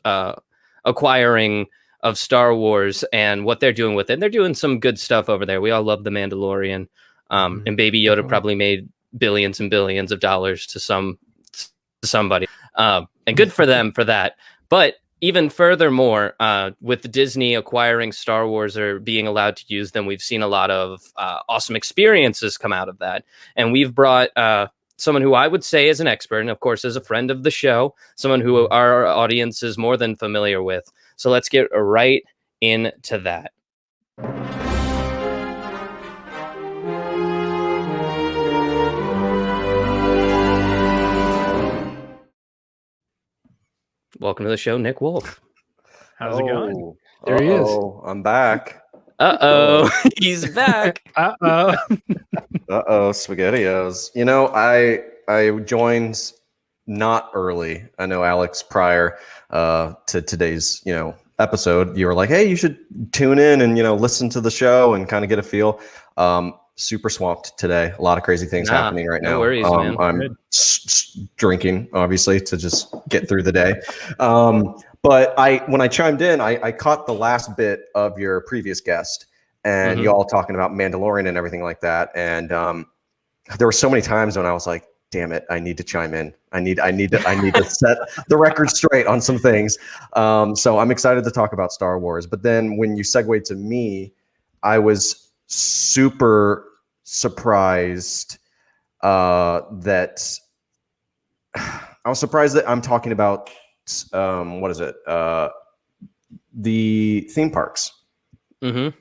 A: acquiring of Star Wars and what they're doing with it. And they're doing some good stuff over there. We all love The Mandalorian. And Baby Yoda probably made billions and billions of dollars to somebody. And good for them for that. But even furthermore, with Disney acquiring Star Wars or being allowed to use them, we've seen a lot of awesome experiences come out of that. And we've brought someone who I would say is an expert, and of course is a friend of the show, someone who our audience is more than familiar with. So let's get right into that. Welcome to the show, Nick Wolf.
F: How's it going?
D: There he is.
H: I'm back.
A: He's back.
H: SpaghettiOs. You know, I joined not early. I know Alex, prior to today's, episode, you were like, hey, you should tune in and, listen to the show and kind of get a feel. Super swamped today. A lot of crazy things happening right now.
A: No worries, man.
H: I'm drinking, obviously, to just get through the day. But when I chimed in, I caught the last bit of your previous guest and you all talking about Mandalorian and everything like that. And there were so many times when I was like, damn it, I need to chime in. I need to set the record straight on some things. So I'm excited to talk about Star Wars. But then when you segued to me, I was super surprised that I'm talking about the theme parks. I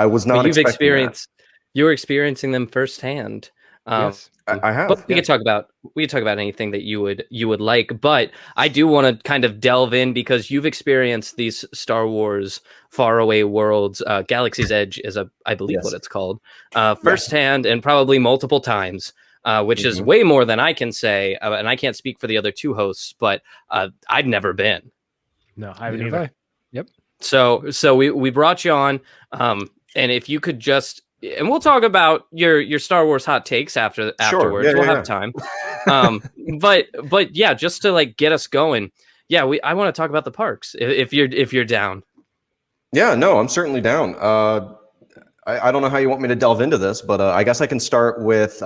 H: was not expecting that.
A: You were experiencing them firsthand.
D: Yes,
H: I have.
A: But we could talk about anything that you would like. But I do want to kind of delve in because you've experienced these Star Wars faraway worlds. Galaxy's Edge is I believe what it's called, firsthand and probably multiple times. Which is way more than I can say, and I can't speak for the other two hosts. But I'd never been.
F: No, I haven't either.
D: Yep.
A: So we brought you on, and if you could just. And we'll talk about your Star Wars hot takes afterwards.
H: Yeah,
A: we'll have time. But yeah, just to like get us going. Yeah, I want to talk about the parks if you're down.
H: Yeah, no, I'm certainly down. I don't know how you want me to delve into this, but I guess I can start with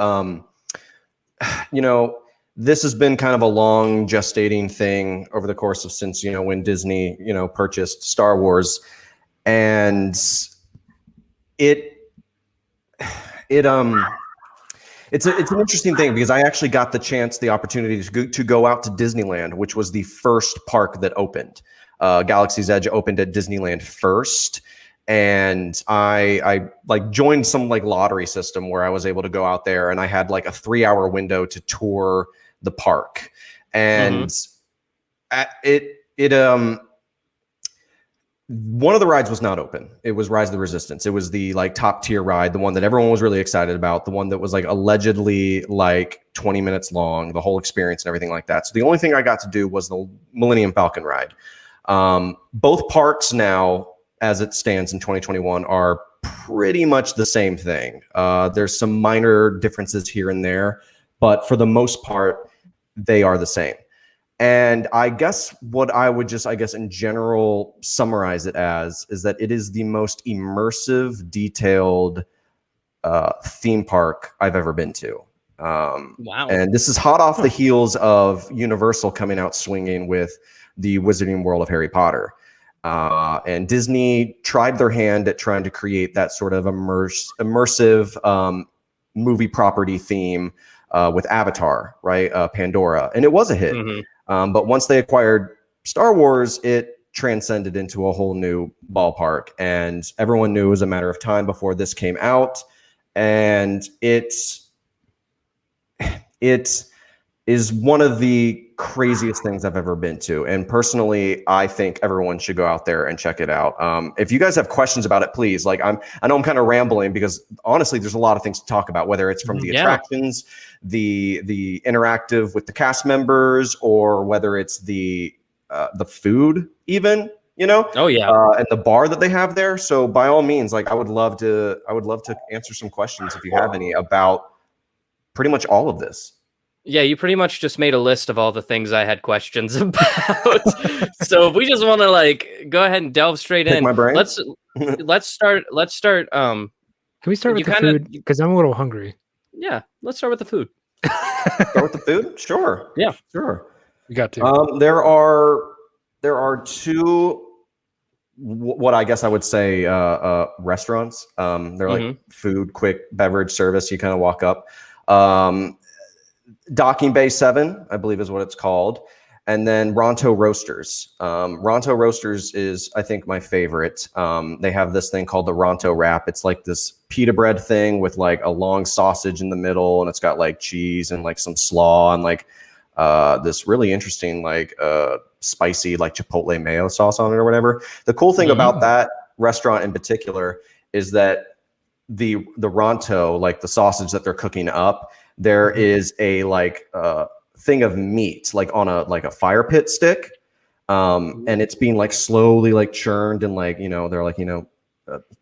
H: this has been kind of a long gestating thing over the course of since when Disney purchased Star Wars, and it's an interesting thing because I actually got the opportunity to go out to Disneyland, which was the first park that opened. Galaxy's Edge opened at Disneyland first, and I joined some lottery system where I was able to go out there, and I had a 3-hour window to tour the park, and one of the rides was not open. It was Rise of the Resistance. It was the top tier ride, the one that everyone was really excited about, the one that was allegedly 20 minutes long, the whole experience and everything like that. So the only thing I got to do was the Millennium Falcon ride. Both parks now, as it stands in 2021, are pretty much the same thing. There's some minor differences here and there, but for the most part, they are the same. And I guess what I would in general summarize it as is that it is the most immersive, detailed theme park I've ever been to.
A: Wow.
H: And this is hot off the heels of Universal coming out swinging with the Wizarding World of Harry Potter. And Disney tried their hand at trying to create that sort of immersive movie property theme with Avatar, right? Pandora. And it was a hit. But once they acquired Star Wars, it transcended into a whole new ballpark, and everyone knew it was a matter of time before this came out. And it is one of the craziest things I've ever been to. And personally, I think everyone should go out there and check it out. If you guys have questions about it, please. I know I'm kind of rambling because honestly, there's a lot of things to talk about, whether it's from the attractions, the interactive with the cast members, or whether it's the food even,
A: Oh yeah.
H: And the bar that they have there. So by all means, I would love to answer some questions if you have any about pretty much all of this.
A: Yeah, you pretty much just made a list of all the things I had questions about. So if we just want to go ahead and delve straight in,
H: my brain.
A: let's start.
D: Can we start with the food? Because I'm a little hungry.
A: Yeah, let's start with the food.
H: Start with the food? Sure.
A: Yeah,
H: sure.
D: We got to.
H: There are two, what I guess I would say, restaurants. They're food, quick beverage service. You kind of walk up. Docking Bay 7, I believe is what it's called. And then Ronto Roasters. Ronto Roasters is, I think, my favorite. They have this thing called the Ronto Wrap. It's this pita bread thing with a long sausage in the middle, and it's got cheese and some slaw and this really interesting like spicy like chipotle mayo sauce on it or whatever. The cool thing about that restaurant in particular is that the ronto, like the sausage that they're cooking up, there is a like thing of meat like on a fire pit stick, and it's being like slowly like churned and like they're like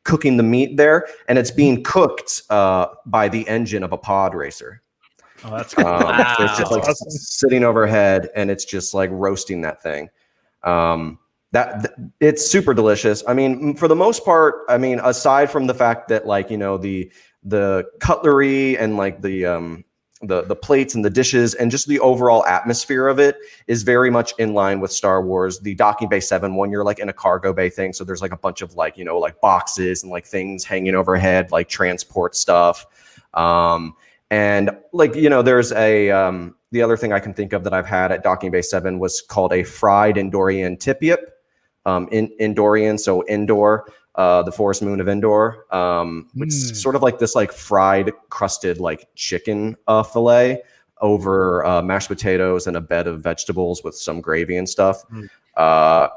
H: cooking the meat there, and it's being cooked by the engine of a pod racer.
F: Oh, that's cool.
H: So it's just like sitting overhead, and it's just like roasting that thing. It's super delicious. I mean, for the most part, I mean, aside from the fact that like the cutlery and like the plates and the dishes and just the overall atmosphere of it is very much in line with Star Wars. The Docking Bay 7 one, you're like in a cargo bay thing, so there's like a bunch of like like boxes and like things hanging overhead, like transport stuff. And like there's a the other thing I can think of that I've had at Docking Bay 7 was called a fried Endorian tip-yip. Endorian, so Endor, the forest moon of Endor. It's sort of like this like fried crusted like chicken fillet over mashed potatoes and a bed of vegetables with some gravy and stuff.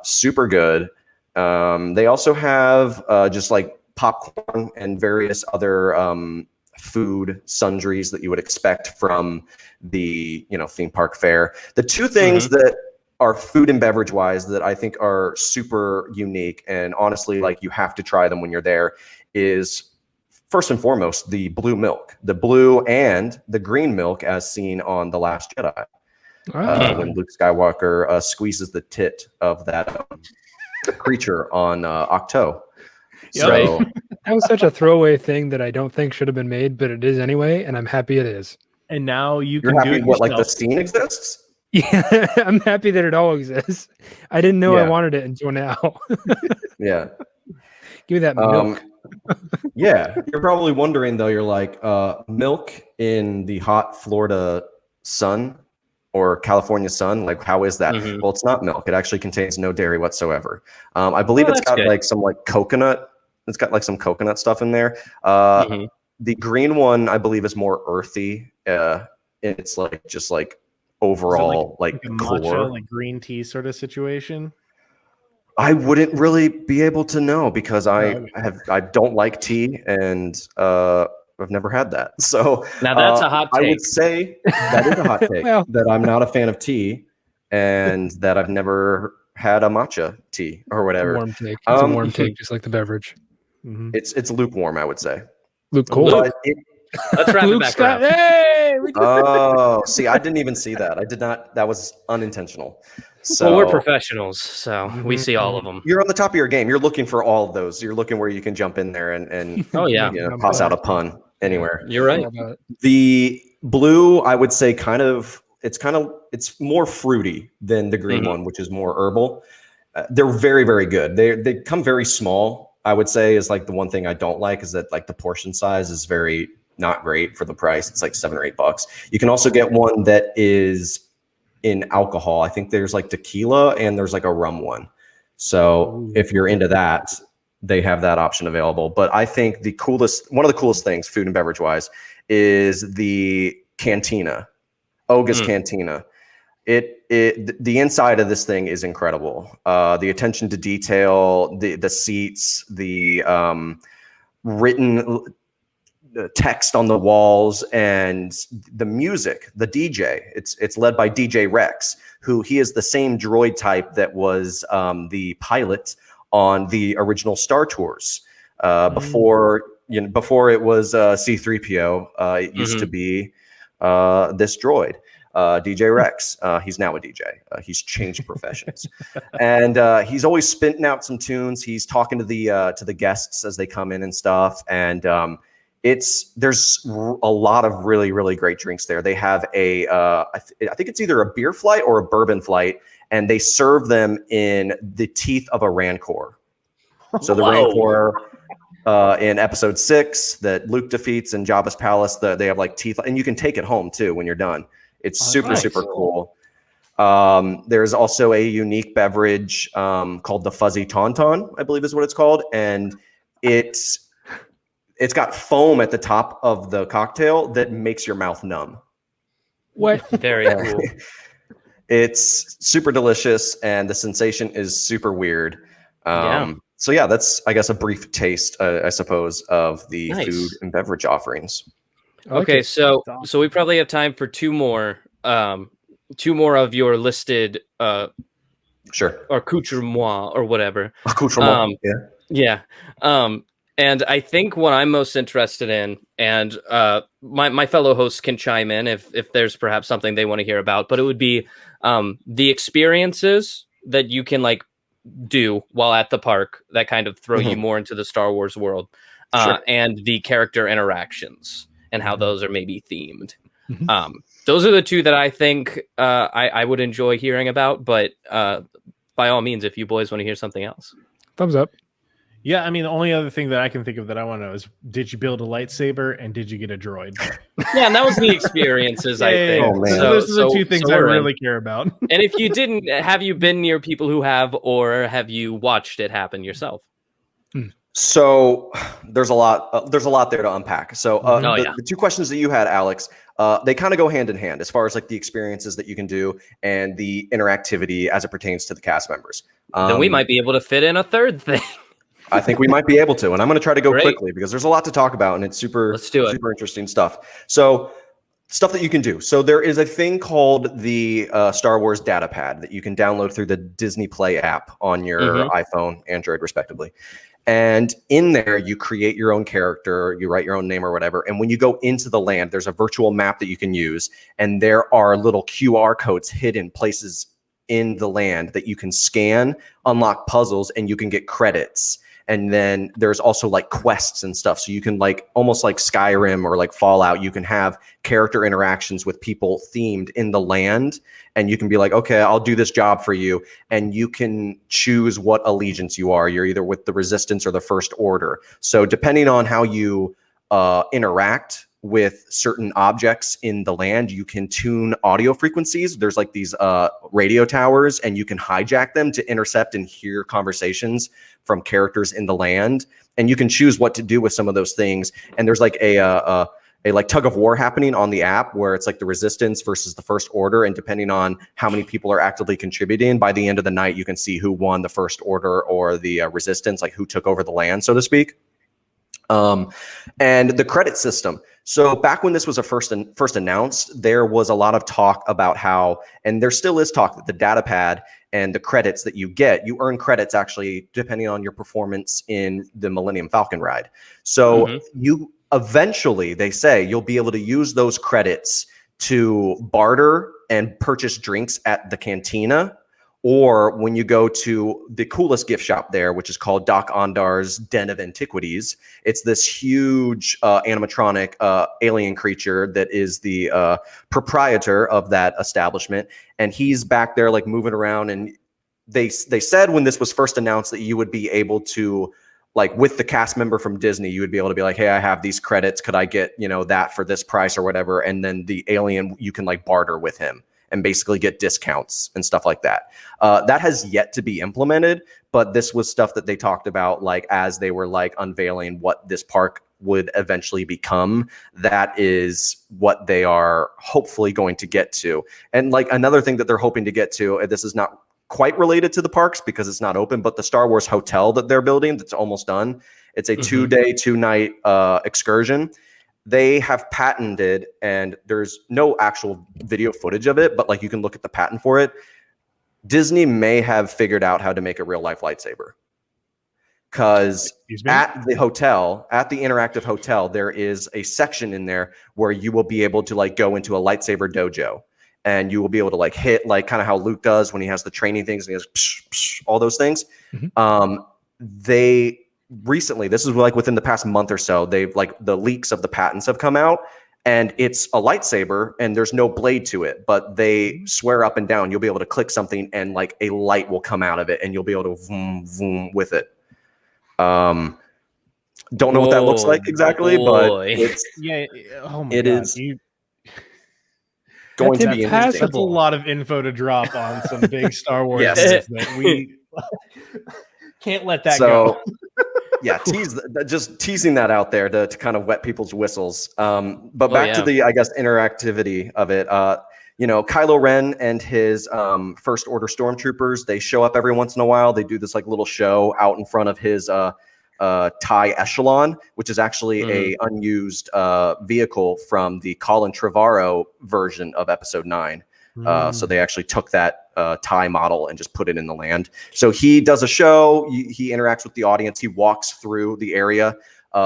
H: Super good. They also have just like popcorn and various other food sundries that you would expect from the theme park fare. The two things that are food and beverage wise that I think are super unique, and honestly like you have to try them when you're there, is first and foremost the blue milk, the blue and the green milk as seen on The Last Jedi. When Luke Skywalker squeezes the tit of that creature on Octo. So
D: that was such a throwaway thing that I don't think should have been made, but it is anyway, and I'm happy it is.
F: And now you're
H: happy
F: do it
H: what
F: yourself.
H: like the scene exists?
D: Yeah, I'm happy that it all exists. I didn't know I wanted it until now.
H: Yeah.
D: Give me that milk.
H: Yeah. You're probably wondering though, you're like, milk in the hot Florida sun or California sun, like how is that? Well, it's not milk. It actually contains no dairy whatsoever. I believe it's got like some like coconut. It's got like some coconut stuff in there. The green one, I believe, is more earthy. It's like just like overall like
F: a
H: core
F: matcha, like green tea sort of situation.
H: I wouldn't really be able to know because I don't like tea, and I've never had that. So
A: now that's a hot take.
H: I would say that is a hot take. That I'm not a fan of tea, and that I've never had a matcha tea or whatever.
D: Warm take. It's a warm take, just like the beverage.
H: It's lukewarm, I would say.
D: Lukewarm.
A: Let's wrap it back around.
D: Hey,
H: oh, see, I didn't even see that. I did not. That was unintentional. So
A: well, we're professionals, so we see all of them.
H: You're on the top of your game. You're looking for all of those. You're looking where you can jump in there and
A: oh yeah,
H: toss out a pun anywhere.
A: You're right.
H: The blue, I would say, it's more fruity than the green one, which is more herbal. They're very, very good. They come very small. I would say is like the one thing I don't like is that like the portion size is very not great for the price. It's like $7 or $8. You can also get one that is in alcohol. I think there's like tequila and there's like a rum one. So if you're into that, they have that option available. But I think one of the coolest things, food and beverage wise, is the cantina, Oga's Cantina. The inside of this thing is incredible. The attention to detail, the seats, the written text on the walls, and the music, the DJ. It's led by DJ Rex, who he is the same droid type that was the pilot on the original Star Tours. Before it was C-3PO, it used to be this droid. DJ Rex. He's now a DJ. He's changed professions, and he's always spitting out some tunes. He's talking to the guests as they come in and stuff. And there's a lot of really, really great drinks there. They have I think it's either a beer flight or a bourbon flight, and they serve them in the teeth of a Rancor. So the Rancor in episode 6 that Luke defeats in Jabba's palace, they have like teeth, and you can take it home too when you're done. It's super cool. There's also a unique beverage called the Fuzzy Tauntaun, I believe is what it's called. And it's got foam at the top of the cocktail that makes your mouth numb.
D: What?
A: Very cool.
H: It's super delicious, and the sensation is super weird. So yeah, that's, I guess, a brief taste, I suppose, of the food and beverage offerings.
A: Okay, so we probably have time for two more of your listed accoutrements or whatever.
H: Accoutrement,
A: yeah. And I think what I'm most interested in, and my fellow hosts can chime in if there's perhaps something they want to hear about, but it would be the experiences that you can like do while at the park that kind of throw you more into the Star Wars world, and the character interactions and how those are maybe themed. Those are the two that I think I would enjoy hearing about, but by all means, if you boys want to hear something else.
D: Thumbs up.
F: Yeah, I mean, the only other thing that I can think of that I want to know is, did you build a lightsaber and did you get a droid?
A: Yeah, and that was the experiences, I think.
H: Oh, man.
F: So those are the two things I really care about.
A: And if you didn't, have you been near people who have, or have you watched it happen yourself?
H: So there's a lot there to unpack. So the two questions that you had, Alex, they kind of go hand in hand as far as like the experiences that you can do and the interactivity as it pertains to the cast members.
A: Then we might be able to fit in a third thing.
H: I think we might be able to, and I'm going to try to go quickly because there's a lot to talk about, and it's super interesting stuff. So stuff that you can do. So there is a thing called the Star Wars data pad that you can download through the Disney Play app on your iPhone, Android, respectively. And in there, you create your own character, you write your own name or whatever. And when you go into the land, there's a virtual map that you can use. And there are little QR codes hidden places in the land that you can scan, unlock puzzles, and you can get credits. And then there's also like quests and stuff. So you can like almost like Skyrim or like Fallout, you can have character interactions with people themed in the land. And you can be like, okay, I'll do this job for you. And you can choose what allegiance you are. You're either with the Resistance or the First Order. So depending on how you interact with certain objects in the land, you can tune audio frequencies. There's like these radio towers, and you can hijack them to intercept and hear conversations from characters in the land. And you can choose what to do with some of those things. And there's like a like tug of war happening on the app where it's like the Resistance versus the First Order. And depending on how many people are actively contributing, by the end of the night, you can see who won the First Order or the Resistance, like who took over the land, so to speak. And the credit system. So back when this was first announced, there was a lot of talk about how, and there still is talk, that the data pad and the credits that you get, you earn credits actually depending on your performance in the Millennium Falcon ride. So you eventually, they say, you'll be able to use those credits to barter and purchase drinks at the cantina, or when you go to the coolest gift shop there, which is called Doc Ondar's Den of Antiquities. It's this huge animatronic alien creature that is the proprietor of that establishment. And he's back there like moving around. And they said when this was first announced that you would be able to, like with the cast member from Disney, you would be able to be like, hey, I have these credits. Could I get, that for this price or whatever? And then the alien, you can like barter with him and basically get discounts and stuff like that. That has yet to be implemented, but this was stuff that they talked about like as they were like unveiling what this park would eventually become. That is what they are hopefully going to get to. And like another thing that they're hoping to get to, and this is not quite related to the parks because it's not open, but the Star Wars hotel that they're building that's almost done. It's a 2-day, 2-night excursion. They have patented, and there's no actual video footage of it, but like you can look at the patent for it. Disney may have figured out how to make a real life lightsaber. Because at the hotel, at the interactive hotel, there is a section in there where you will be able to like go into a lightsaber dojo, and you will be able to like hit like kind of how Luke does when he has the training things and he goes psh, psh, all those things. They recently, this is like within the past month or so, they've like the leaks of the patents have come out, and it's a lightsaber and there's no blade to it, but they swear up and down you'll be able to click something and like a light will come out of it and you'll be able to vroom, vroom with it. Don't know what that looks like exactly, but it's it is going to be interesting.
F: That's a lot of info to drop on some big Star Wars things that we can't let that go.
H: Yeah, just teasing that out there to kind of wet people's whistles. But back to the, I guess, interactivity of it. you know, Kylo Ren and his First Order stormtroopers, they show up every once in a while. They do this like little show out in front of his TIE Echelon, which is actually a unused vehicle from the Colin Trevorrow version of Episode 9. So they actually took that TIE model and just put it in the land. So he does a show. He interacts with the audience. He walks through the area.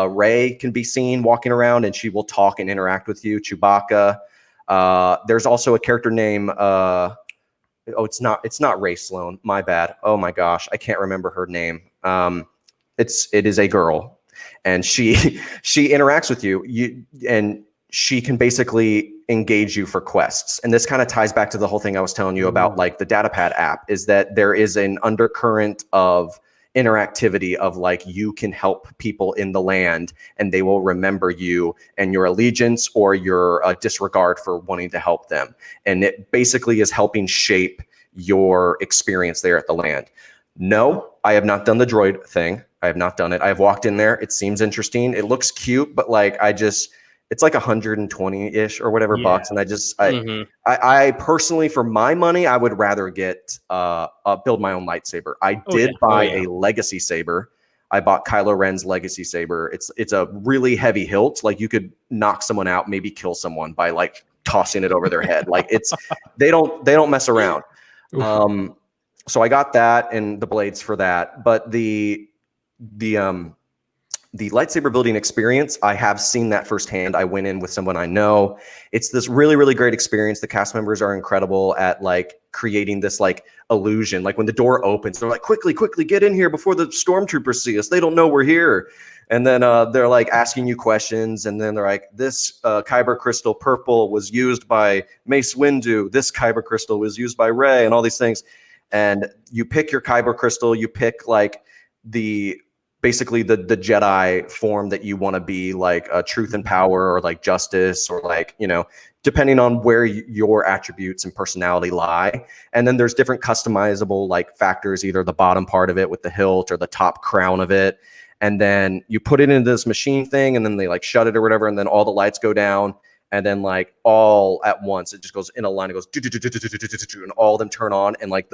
H: Rey can be seen walking around, and she will talk and interact with you. Chewbacca. There's also a character named it's not Rey Sloan. My bad. Oh my gosh, I can't remember her name. It is a girl, and she interacts with you. And she can basically engage you for quests. And this kind of ties back to the whole thing I was telling you about, like the Datapad app, is that there is an undercurrent of interactivity of like, you can help people in the land and they will remember you and your allegiance or your disregard for wanting to help them. And it basically is helping shape your experience there at the land. No, I have not done the droid thing. I have not done it. I've walked in there. It seems interesting. It looks cute, but like, it's like 120-ish or whatever bucks. And I personally, for my money, I would rather get build my own lightsaber. I did buy a legacy saber. I bought Kylo Ren's legacy saber. It's a really heavy hilt. Like, you could knock someone out, maybe kill someone by like tossing it over their head. Like, they don't mess around. So I got that and the blades for that. But the lightsaber building experience, I have seen that firsthand. I went in with someone I know. It's this really, really great experience. The cast members are incredible at like creating this like illusion. Like when the door opens, they're like, quickly, get in here before the stormtroopers see us. They don't know we're here. And then they're like asking you questions. And then they're like, this kyber crystal purple was used by Mace Windu. This kyber crystal was used by Rey, and all these things. And you pick your kyber crystal, you pick like basically the Jedi form that you want to be, like truth and power, or like justice, or like, you know, depending on where your attributes and personality lie. And then there's different customizable like factors, either the bottom part of it with the hilt or the top crown of it. And then you put it into this machine thing, and then they like shut it or whatever. And then all the lights go down. And then like all at once, it just goes in a line. It goes and all of them turn on, and like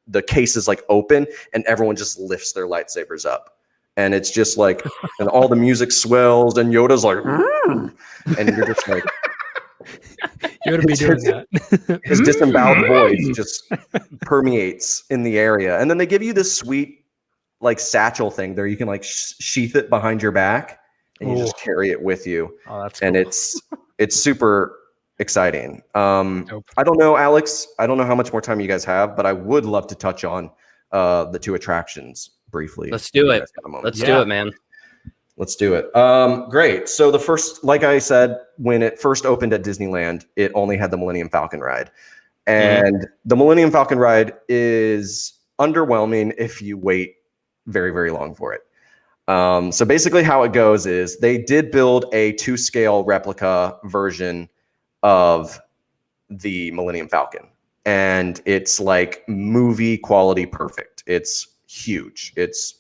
H: the case is like open, and everyone just lifts their lightsabers up. And it's just like, and all the music swells, and Yoda's like, and you're just like,
D: Yoda be doing that.
H: His disemboweled voice just permeates in the area. And then they give you this sweet like satchel thing there. You can like sheath it behind your back, and you just carry it with you.
F: Oh, that's
H: and
F: cool.
H: it's super exciting. I don't know, Alex, I don't know how much more time you guys have, but I would love to touch on the two attractions briefly.
A: Let's do it. Let's do it, man.
H: Let's do it. Great. So the first, like I said, when it first opened at Disneyland, it only had the Millennium Falcon ride. And the Millennium Falcon ride is underwhelming if you wait very, very long for it. So basically how it goes is they did build a 2-scale replica version of the Millennium Falcon. And it's like movie quality perfect. It's huge. It's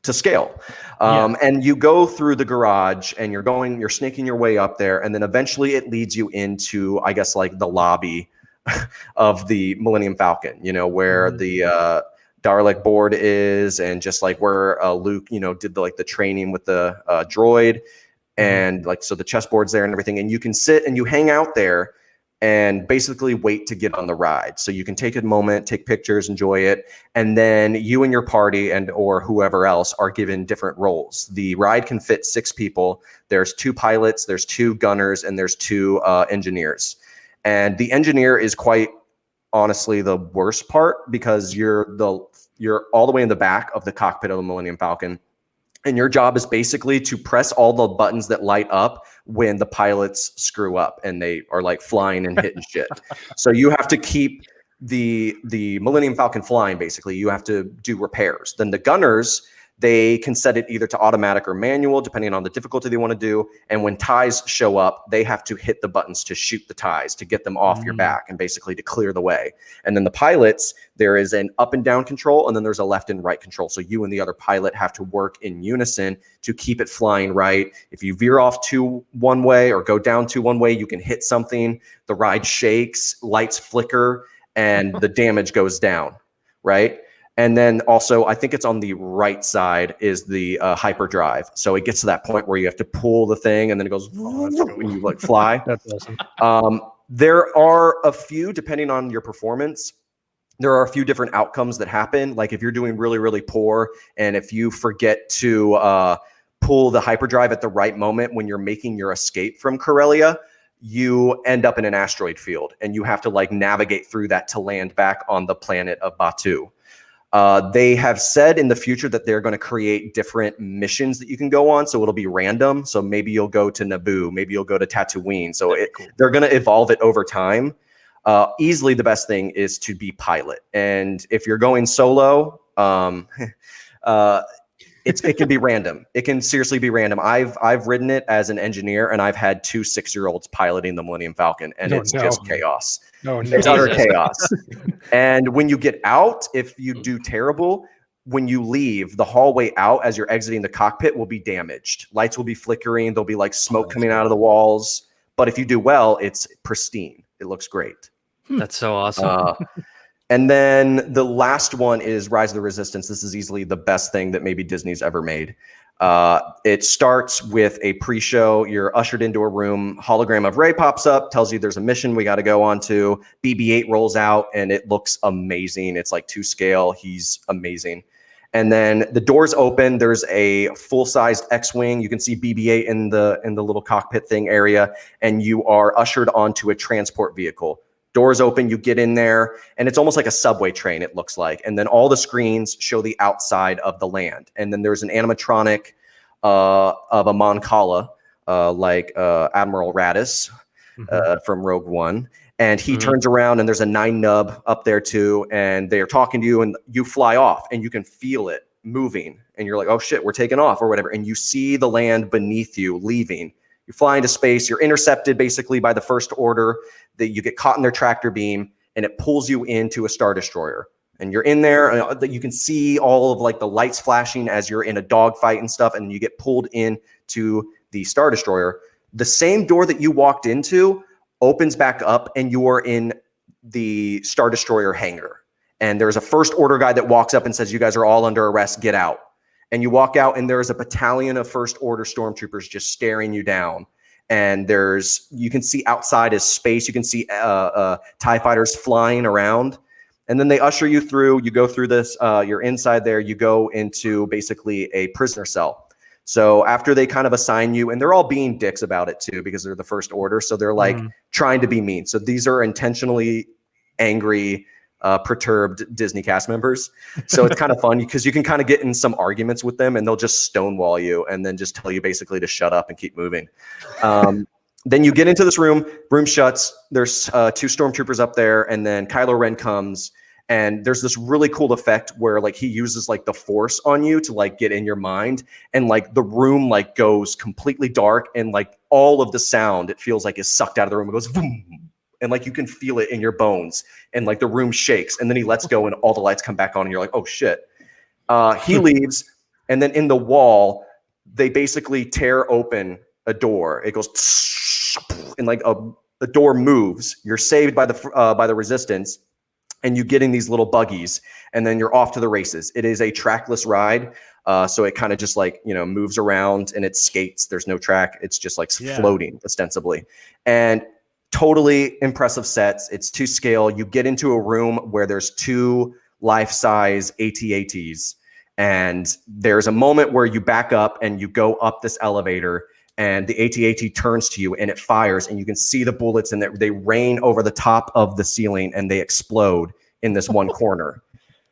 H: to scale. And you go through the garage, and you're snaking your way up there. And then eventually it leads you into, I guess, like the lobby of the Millennium Falcon, you know, where the Dalek board is, and just like where Luke, you know, did the training with the droid. And like, so the chessboard's there and everything, and you can sit and you hang out there and basically wait to get on the ride. So you can take a moment, take pictures, enjoy it. And then you and your party or whoever else are given different roles. The ride can fit 6 people. There's 2 pilots, there's 2 gunners, and there's 2 engineers. And the engineer is quite honestly the worst part, because you're all the way in the back of the cockpit of the Millennium Falcon. And your job is basically to press all the buttons that light up when the pilots screw up and they are like flying and hitting shit. So you have to keep the Millennium Falcon flying, basically. You have to do repairs. Then the gunners, They can set it either to automatic or manual, depending on the difficulty they want to do. And when ties show up, they have to hit the buttons to shoot the ties, to get them off your back and basically to clear the way. And then the pilots, there is an up and down control, and then there's a left and right control. So you and the other pilot have to work in unison to keep it flying right. If you veer off to one way or go down to one way, you can hit something. The ride shakes, lights flicker, and the damage goes down, right? And then also, I think it's on the right side is the hyperdrive. So it gets to that point where you have to pull the thing and then it goes when you like fly.
D: That's awesome.
H: There are a few, depending on your performance, there are a few different outcomes that happen. Like if you're doing really, really poor, and if you forget to pull the hyperdrive at the right moment when you're making your escape from Corellia, you end up in an asteroid field and you have to like navigate through that to land back on the planet of Batu. They have said in the future that they're going to create different missions that you can go on. So it'll be random. So maybe you'll go to Naboo, maybe you'll go to Tatooine. So they're going to evolve it over time. Easily the best thing is to be pilot. And if you're going solo, it can be random. It can seriously be random. I've ridden it as an engineer, and I've had 2 6-year-olds piloting the Millennium Falcon, and it's just chaos. It's utter chaos. And when you get out, if you do terrible, when you leave, the hallway out as you're exiting the cockpit will be damaged. Lights will be flickering. There'll be like smoke coming out of the walls. But if you do well, it's pristine. It looks great.
A: That's so awesome.
H: And then the last one is Rise of the Resistance. This is easily the best thing that maybe Disney's ever made. It starts with a pre-show. You're ushered into a room. Hologram of Rey pops up, tells you there's a mission we got to go on to. BB-8 rolls out, and it looks amazing. It's like 2 scale. He's amazing. And then the doors open. There's a full-sized X-wing. You can see BB-8 in the little cockpit thing area, and you are ushered onto a transport vehicle. Doors open, you get in there, and it's almost like a subway train, it looks like. And then all the screens show the outside of the land. And then there's an animatronic of a Mon Cala, like Admiral Raddus from Rogue One. And he turns around, and there's a 9 nub up there too. And they are talking to you, and you fly off, and you can feel it moving. And you're like, oh shit, we're taking off or whatever. And you see the land beneath you leaving. You fly into space, you're intercepted basically by the First Order, that you get caught in their tractor beam, and it pulls you into a Star Destroyer. And you're in there, and you can see all of like the lights flashing as you're in a dogfight and stuff, and you get pulled into the Star Destroyer. The same door that you walked into opens back up, and you are in the Star Destroyer hangar. And there's a First Order guy that walks up and says, you guys are all under arrest, get out. And you walk out, and there's a battalion of First Order stormtroopers just staring you down. And you can see outside is space. You can see TIE fighters flying around. And then they usher you through. You go through this. You're inside there. You go into basically a prisoner cell. So after they kind of assign you, and they're all being dicks about it too, because they're the First Order. So they're like trying to be mean. So these are intentionally angry, perturbed Disney cast members. So it's kind of fun because you can kind of get in some arguments with them, and they'll just stonewall you and then just tell you basically to shut up and keep moving. Then you get into this room shuts. There's 2 stormtroopers up there, and then Kylo Ren comes, and there's this really cool effect where like he uses like the Force on you to like get in your mind, and like the room like goes completely dark, and like all of the sound, it feels like is sucked out of the room. It goes boom. And like you can feel it in your bones, and like the room shakes, and then he lets go, and all the lights come back on, and you're like, oh shit. He leaves, and then in the wall, they basically tear open a door. It goes, and like the door moves. You're saved by the Resistance, and you get in these little buggies, and then you're off to the races. It is a trackless ride, so it kind of just like moves around, and it skates. There's no track. It's just like floating ostensibly, and totally impressive sets. It's 2 scale. You get into a room where there's 2 life-size AT-ATs, and there's a moment where you back up and you go up this elevator, and the AT-AT turns to you and it fires, and you can see the bullets, and they rain over the top of the ceiling, and they explode in this one corner.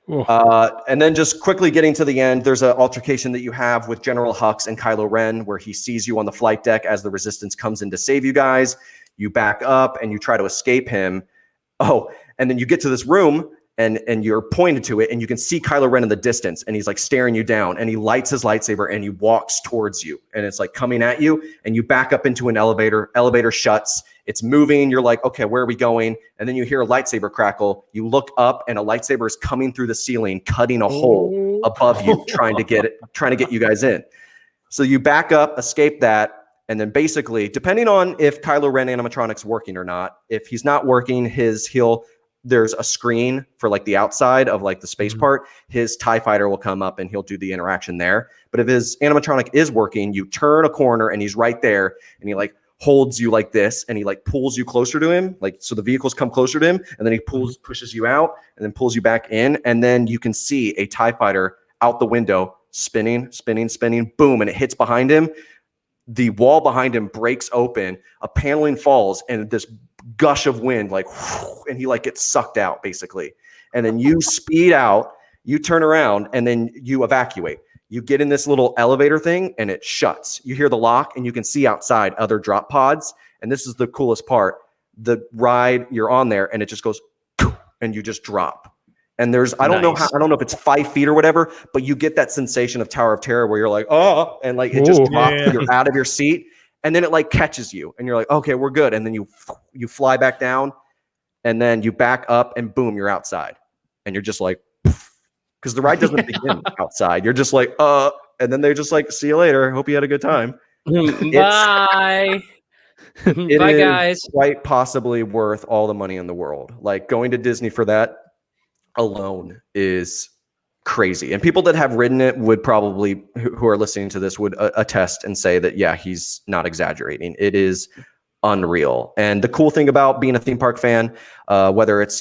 H: And then just quickly getting to the end, there's an altercation that you have with General Hux and Kylo Ren, where he sees you on the flight deck as the Resistance comes in to save you guys. You back up and you try to escape him. Oh, and then you get to this room, and you're pointed to it, and you can see Kylo Ren in the distance, and he's like staring you down, and he lights his lightsaber and he walks towards you, and it's like coming at you, and you back up into an elevator shuts, it's moving, you're like, okay, where are we going? And then you hear a lightsaber crackle, you look up, and a lightsaber is coming through the ceiling, cutting a hole above you, trying to get you guys in. So you back up, escape that, and then basically, depending on if Kylo Ren animatronic's working or not, if he's not working, there's a screen for like the outside of like the space part. His TIE fighter will come up and he'll do the interaction there. But if his animatronic is working, you turn a corner and he's right there, and he like holds you like this, and he like pulls you closer to him, like so the vehicles come closer to him, and then he pushes you out and then pulls you back in, and then you can see a TIE fighter out the window spinning, boom, and it hits behind him. The wall behind him breaks open, a paneling falls, and this gush of wind, like, and he like gets sucked out basically. And then you speed out, you turn around, and then you evacuate. You get in this little elevator thing, and it shuts. You hear the lock, and you can see outside other drop pods. And this is the coolest part. The ride, you're on there, and it just goes, and you just drop. And there's, I don't know if it's 5 feet or whatever, but you get that sensation of Tower of Terror where you're like, oh, and like it just drops, you're out of your seat, and then it like catches you, and you're like, okay, we're good. And then you fly back down, and then you back up, and boom, you're outside, and you're just like, because the ride doesn't begin outside. You're just like, and then they're just like, see you later. Hope you had a good time.
A: Bye. Bye, guys.
H: Quite possibly worth all the money in the world. Like going to Disney for that alone is crazy, and people that have ridden it would probably, who are listening to this, would attest and say that yeah, he's not exaggerating. It is unreal. And the cool thing about being a theme park fan, whether it's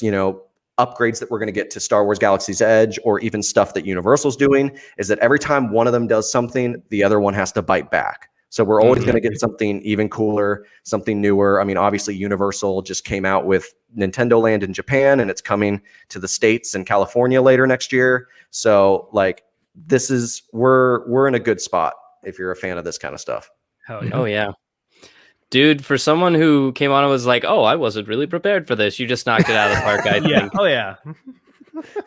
H: upgrades that we're going to get to Star Wars Galaxy's Edge, or even stuff that Universal's doing, is that every time one of them does something, the other one has to bite back. So we're always going to get something even cooler, something newer. I mean, obviously Universal just came out with Nintendo Land in Japan, and it's coming to the States and California later next year. So like we're in a good spot if you're a fan of this kind of stuff.
A: Hell yeah. Oh yeah. Dude, for someone who came on and was like, oh, I wasn't really prepared for this, you just knocked it out of the park, I think.
F: Oh yeah.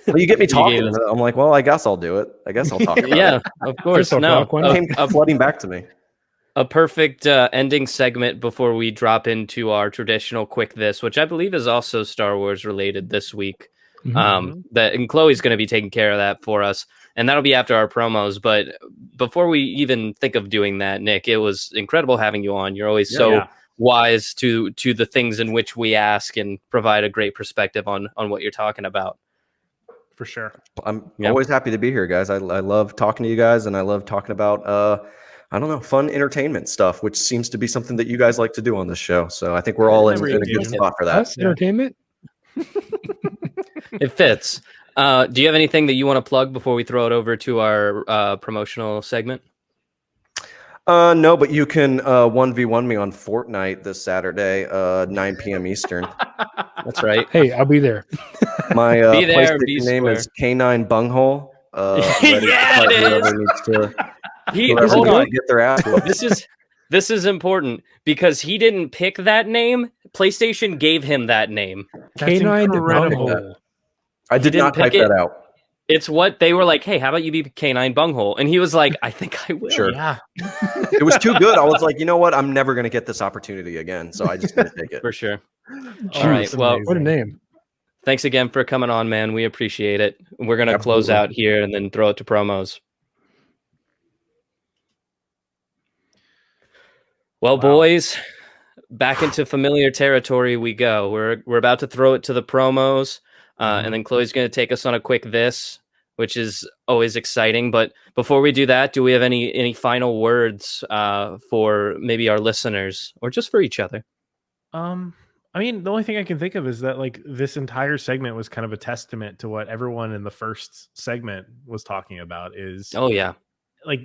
H: Well, you get me talking. I'm like, well, I guess I'll do it. I guess I'll talk about it.
A: Yeah, of course. No,
H: came flooding back to me.
A: A perfect ending segment before we drop into our traditional quick this, which I believe is also Star Wars related this week. And Chloe's going to be taking care of that for us, and that'll be after our promos. But before we even think of doing that, Nick, it was incredible having you on. You're always wise to the things in which we ask, and provide a great perspective on what you're talking about.
F: For sure.
H: I'm always happy to be here, guys. I love talking to you guys, and I love talking about fun entertainment stuff, which seems to be something that you guys like to do on this show. So I think we're all in a good spot for that.
D: That's entertainment.
A: It fits. Do you have anything that you want to plug before we throw it over to our promotional segment?
H: No, but you can 1v1 me on Fortnite this Saturday, 9 p.m. Eastern.
A: That's right.
D: Hey, I'll be there.
H: My PlayStation name is K9 Bunghole.
A: Yeah, it is. Hold on.
H: Get their ass.
A: This is important because he didn't pick that name. PlayStation gave him that name.
D: K9 Bunghole.
H: I did not type that out.
A: It's what they were like, hey, how about you be K9 Bunghole? And he was like, I think I will.
H: Sure.
F: Yeah.
H: It was too good. I was like, you know what? I'm never going to get this opportunity again. So I just didn't take it.
A: For sure. All right. Well,
D: what a name.
A: Thanks again for coming on, man. We appreciate it. We're going to close out here and then throw it to promos. Well, boys, back into familiar territory we go. We're about to throw it to the promos. And then Chloe's going to take us on a quick this, which is always exciting. But before we do that, do we have any final words for maybe our listeners or just for each other?
F: I mean, the only thing I can think of is that like this entire segment was kind of a testament to what everyone in the first segment was talking about is, like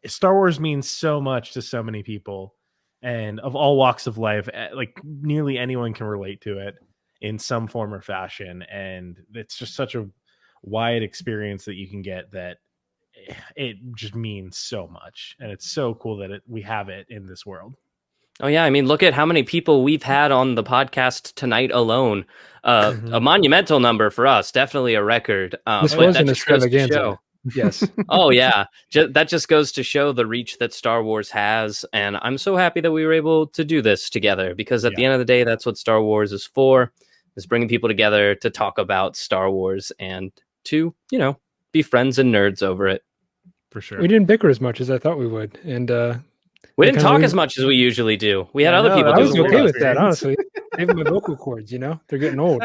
F: Star Wars means so much to so many people and of all walks of life. Like nearly anyone can relate to it in some form or fashion, and it's just such a wide experience that you can get that it just means so much, and it's so cool that we have it in this world.
A: Oh yeah, I mean, look at how many people we've had on the podcast tonight alone. A monumental number for us, definitely a record.
D: This
A: but
D: was
A: that
D: an
A: just goes to
D: extravaganza.
A: show.
D: Yes.
A: Oh yeah, that just goes to show the reach that Star Wars has, and I'm so happy that we were able to do this together, because at the end of the day, that's what Star Wars is for, is bringing people together to talk about Star Wars and to, be friends and nerds over it.
F: For sure.
D: We didn't bicker as much as I thought we would, and
A: we didn't talk as much as we usually do. We had other people
D: I
A: do
D: was
A: it.
D: okay with that, honestly. Even my vocal cords, they're getting old.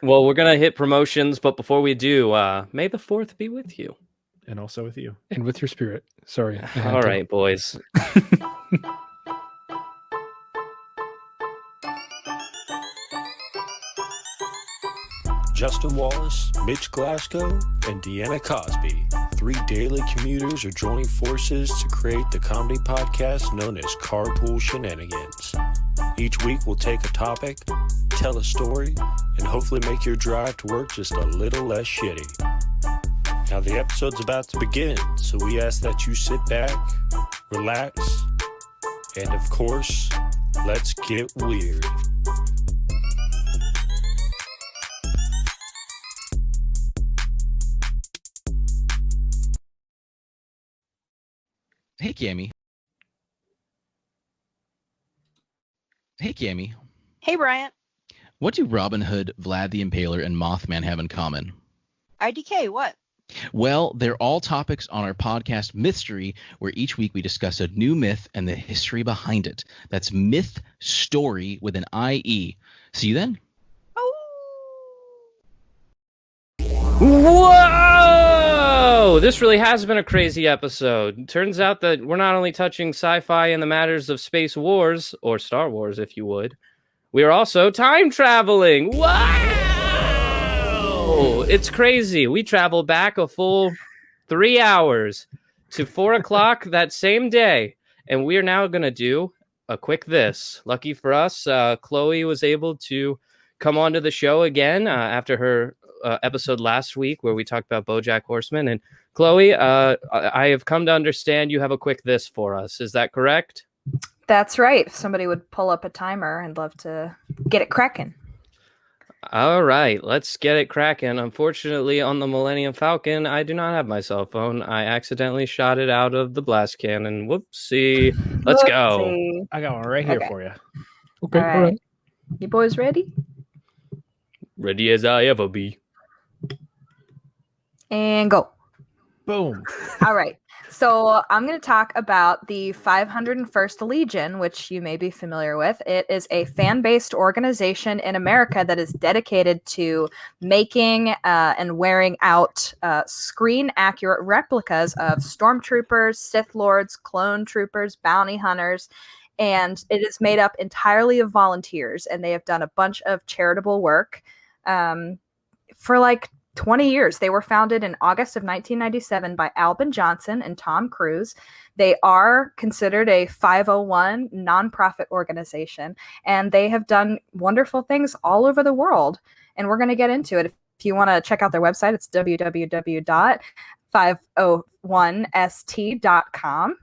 A: Well, we're gonna hit promotions, but before we do, may the 4th be with you,
F: and also with you,
D: and with your spirit. Sorry.
A: All right, boys.
I: Justin Wallace, Mitch Glasgow, and Deanna Cosby, 3 daily commuters are joining forces to create the comedy podcast known as Carpool Shenanigans. Each week we'll take a topic, tell a story, and hopefully make your drive to work just a little less shitty. Now the episode's about to begin, so we ask that you sit back, relax, and of course, let's get weird.
J: Hey, Cammy. Hey, Cammy.
K: Hey, Bryant.
J: What do Robin Hood, Vlad the Impaler, and Mothman have in common?
K: IDK, what?
J: Well, they're all topics on our podcast Mystery, where each week we discuss a new myth and the history behind it. That's Myth Story with an IE. See you then.
A: Whoa! This really has been a crazy episode. Turns out that we're not only touching sci-fi and the matters of space wars, or Star Wars, if you would. We are also time traveling. Wow! It's crazy. We traveled back a full 3 hours to 4 o'clock that same day, and we are now going to do a quick this. Lucky for us, Chloe was able to come onto the show again after her episode last week where we talked about BoJack Horseman. And Chloe, I have come to understand you have a quick this for us. Is that correct?
K: That's right. If somebody would pull up a timer, I'd love to get it cracking.
A: All right, let's get it cracking. Unfortunately, on the Millennium Falcon, I do not have my cell phone. I accidentally shot it out of the blast cannon. Whoopsie. Let's go.
F: I got one right here for you.
D: Okay, all right.
K: You boys ready?
A: Ready as I ever be.
K: And go.
F: Boom.
K: All right. So I'm going to talk about the 501st Legion, which you may be familiar with. It is a fan-based organization in America that is dedicated to making and wearing out screen-accurate replicas of stormtroopers, Sith Lords, clone troopers, bounty hunters, and it is made up entirely of volunteers, and they have done a bunch of charitable work for like 20 years. They were founded in August of 1997 by Albin Johnson and Tom Cruise. They are considered a 501 nonprofit organization, and they have done wonderful things all over the world. And we're going to get into it. If you want to check out their website, it's www.501st.com.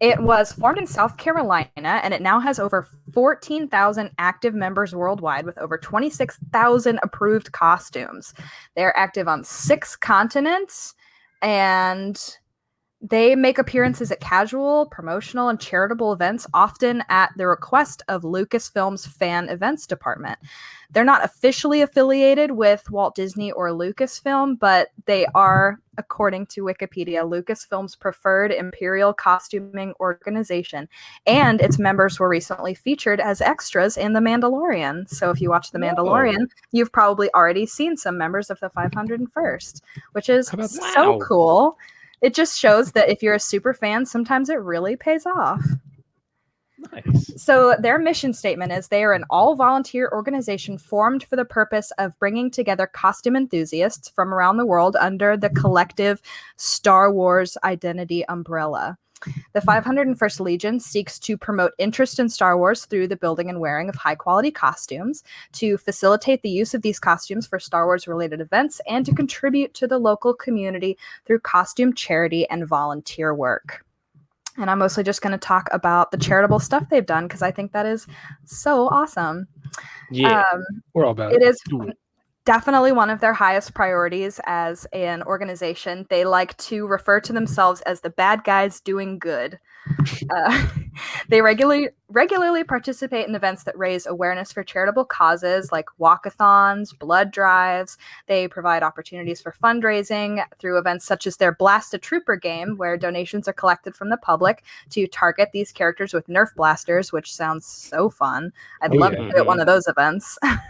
K: It was formed in South Carolina, and it now has over 14,000 active members worldwide with over 26,000 approved costumes. They're active on 6 continents, and they make appearances at casual, promotional, and charitable events, often at the request of Lucasfilm's fan events department. They're not officially affiliated with Walt Disney or Lucasfilm, but they are, according to Wikipedia, Lucasfilm's preferred imperial costuming organization, and its members were recently featured as extras in The Mandalorian. So if you watch The Mandalorian, you've probably already seen some members of the 501st, which is so cool. It just shows that if you're a super fan, sometimes it really pays off.
F: Nice.
K: So their mission statement is they are an all-volunteer organization formed for the purpose of bringing together costume enthusiasts from around the world under the collective Star Wars identity umbrella. The 501st Legion seeks to promote interest in Star Wars through the building and wearing of high-quality costumes, to facilitate the use of these costumes for Star Wars-related events, and to contribute to the local community through costume charity and volunteer work. And I'm mostly just going to talk about the charitable stuff they've done because I think that is so awesome.
A: Yeah,
D: we're all about
K: it. It is
D: Do it.
K: definitely one of their highest priorities as an organization. They like to refer to themselves as the bad guys doing good. They regularly participate in events that raise awareness for charitable causes like walkathons, blood drives. They provide opportunities for fundraising through events such as their Blast a Trooper game, where donations are collected from the public to target these characters with Nerf blasters, which sounds so fun. I'd love to be at one of those events. Do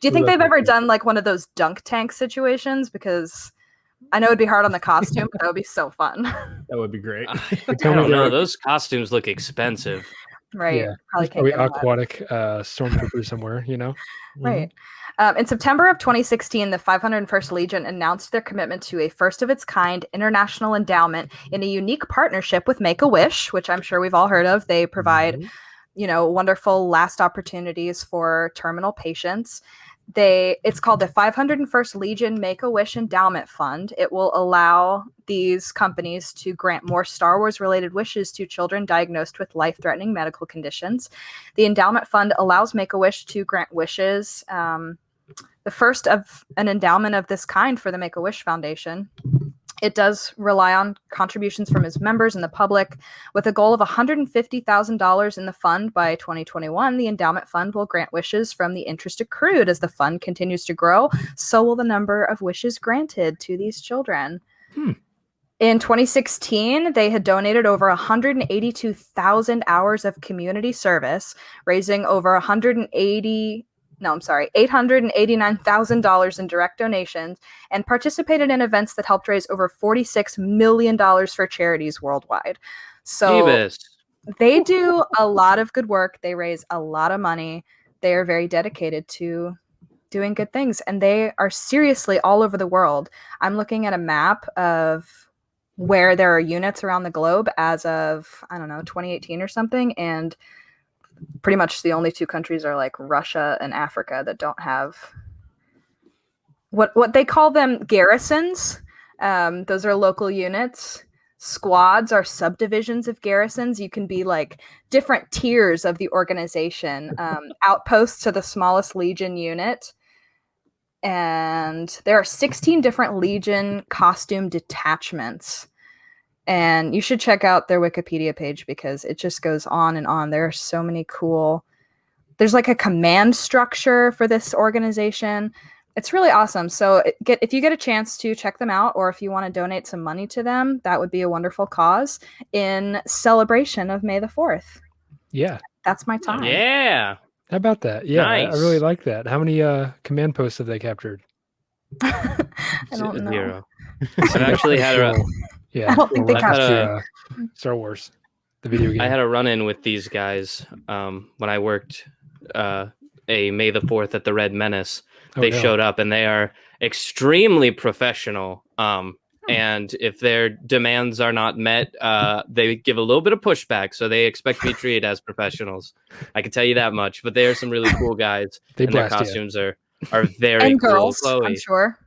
K: you think they've ever done like one of those dunk tank situations? Because I know it'd be hard on the costume, but that would be so fun.
F: That would be great.
A: I don't know. Those costumes look expensive.
K: Right.
D: Yeah.
K: Probably
D: Probably
K: can't get them
D: aquatic stormtrooper somewhere, you know?
K: Right. In September of 2016, the 501st Legion announced their commitment to a first-of-its-kind international endowment in a unique partnership with Make-A-Wish, which I'm sure we've all heard of. They provide, wonderful last opportunities for terminal patients. It's called the 501st Legion Make-A-Wish Endowment Fund. It will allow these companies to grant more Star Wars related wishes to children diagnosed with life-threatening medical conditions. The endowment fund allows Make-A-Wish to grant wishes, the first of an endowment of this kind for the Make-A-Wish Foundation. It does rely on contributions from its members and the public. With a goal of $150,000 in the fund by 2021, the endowment fund will grant wishes from the interest accrued. As the fund continues to grow, so will the number of wishes granted to these children. In 2016, they had donated over 182,000 hours of community service, raising over $889,000 in direct donations, and participated in events that helped raise over $46 million for charities worldwide. So they do a lot of good work. They raise a lot of money. They are very dedicated to doing good things, and they are seriously all over the world. I'm looking at a map of where there are units around the globe as of, 2018 or something, and pretty much the only two countries are like Russia and Africa that don't have what they call them garrisons. Those are local units. Squads are subdivisions of garrisons. You can be like different tiers of the organization. Outposts are the smallest Legion unit. And there are 16 different Legion costume detachments. And you should check out their Wikipedia page because it just goes on and on. There are so many cool. There's like a command structure for this organization. It's really awesome. So if you get a chance to check them out, or if you want to donate some money to them, that would be a wonderful cause in celebration of May the 4th.
D: Yeah.
K: That's my time.
A: Yeah.
D: How about that? Yeah,
A: nice.
D: I really like that. How many command posts have they captured?
K: I don't know.
A: 0. I've actually had a...
D: Yeah,
K: I don't think they captured
D: Star Wars, the video game.
A: I had a run-in with these guys when I worked a May the 4th at the Red Menace. They showed up, and they are extremely professional. And if their demands are not met, they give a little bit of pushback. So they expect to be treated as professionals. I can tell you that much. But they are some really cool guys.
D: And
A: their costumes are very
K: and
A: cool.
K: girls,
A: Chloe.
K: I'm sure.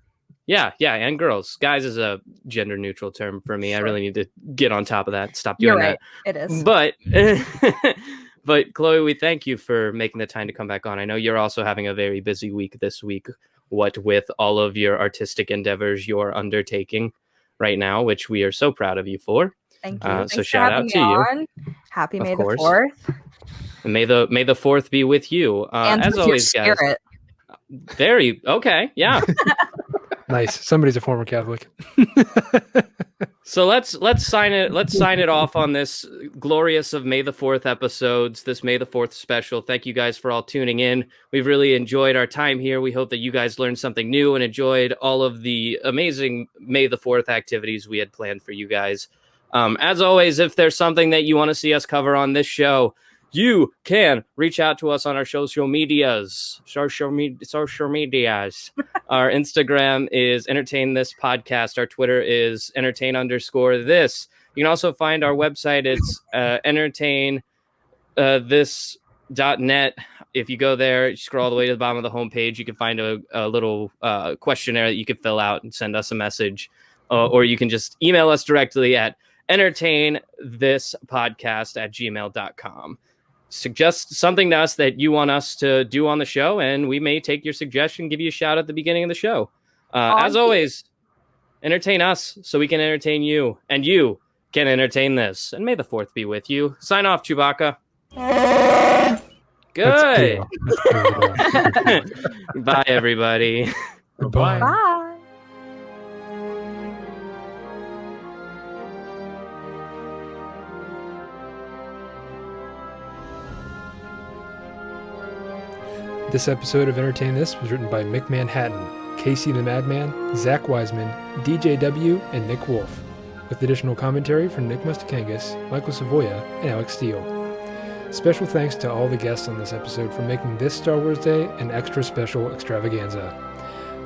A: Yeah, and girls. Guys is a gender neutral term for me. Sure. I really need to get on top of that. Stop doing that.
K: It is.
A: But Chloe, we thank you for making the time to come back on. I know you're also having a very busy week this week, what with all of your artistic endeavors you're undertaking right now, which we are so proud of you for.
K: Thank you.
A: So shout out to you.
K: Happy May the 4th.
A: And may the 4th be with you.
K: And
A: as
K: with
A: always,
K: your spirit.
A: Guys. Very okay. Yeah.
D: Nice. Somebody's a former Catholic.
A: So let's sign it off on this glorious of May the 4th episodes, this May the 4th special. Thank you guys for all tuning in. We've really enjoyed our time here. We hope that you guys learned something new and enjoyed all of the amazing May the 4th activities we had planned for you guys. As always, if there's something that you want to see us cover on this show, you can reach out to us on our social medias. Our Instagram is Entertain This Podcast. Our Twitter is entertain_this. You can also find our website. It's entertainthis.net. If you go there, you scroll all the way to the bottom of the homepage, you can find a little questionnaire that you can fill out and send us a message. Or you can just email us directly at entertainthispodcast@gmail.com. Suggest something to us that you want us to do on the show, and we may take your suggestion, give you a shout at the beginning of the show. As always, entertain us so we can entertain you, and you can entertain this. And may the 4th be with you. Sign off, Chewbacca. Good. Bye, everybody.
D: Bye.
K: Bye.
D: This episode of Entertain This was written by Mick Manhattan, Casey the Madman, Zack Wiseman, DJW, and Nick Wolf, with additional commentary from Nick Mustakangas, Michael Savoya, and Alex Steele. Special thanks to all the guests on this episode for making this Star Wars Day an extra special extravaganza.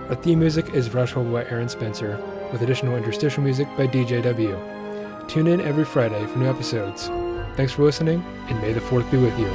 D: Our theme music is Rush Hold by Aaron Spencer, with additional interstitial music by DJW. Tune in every Friday for new episodes. Thanks for listening, and may the 4th be with you.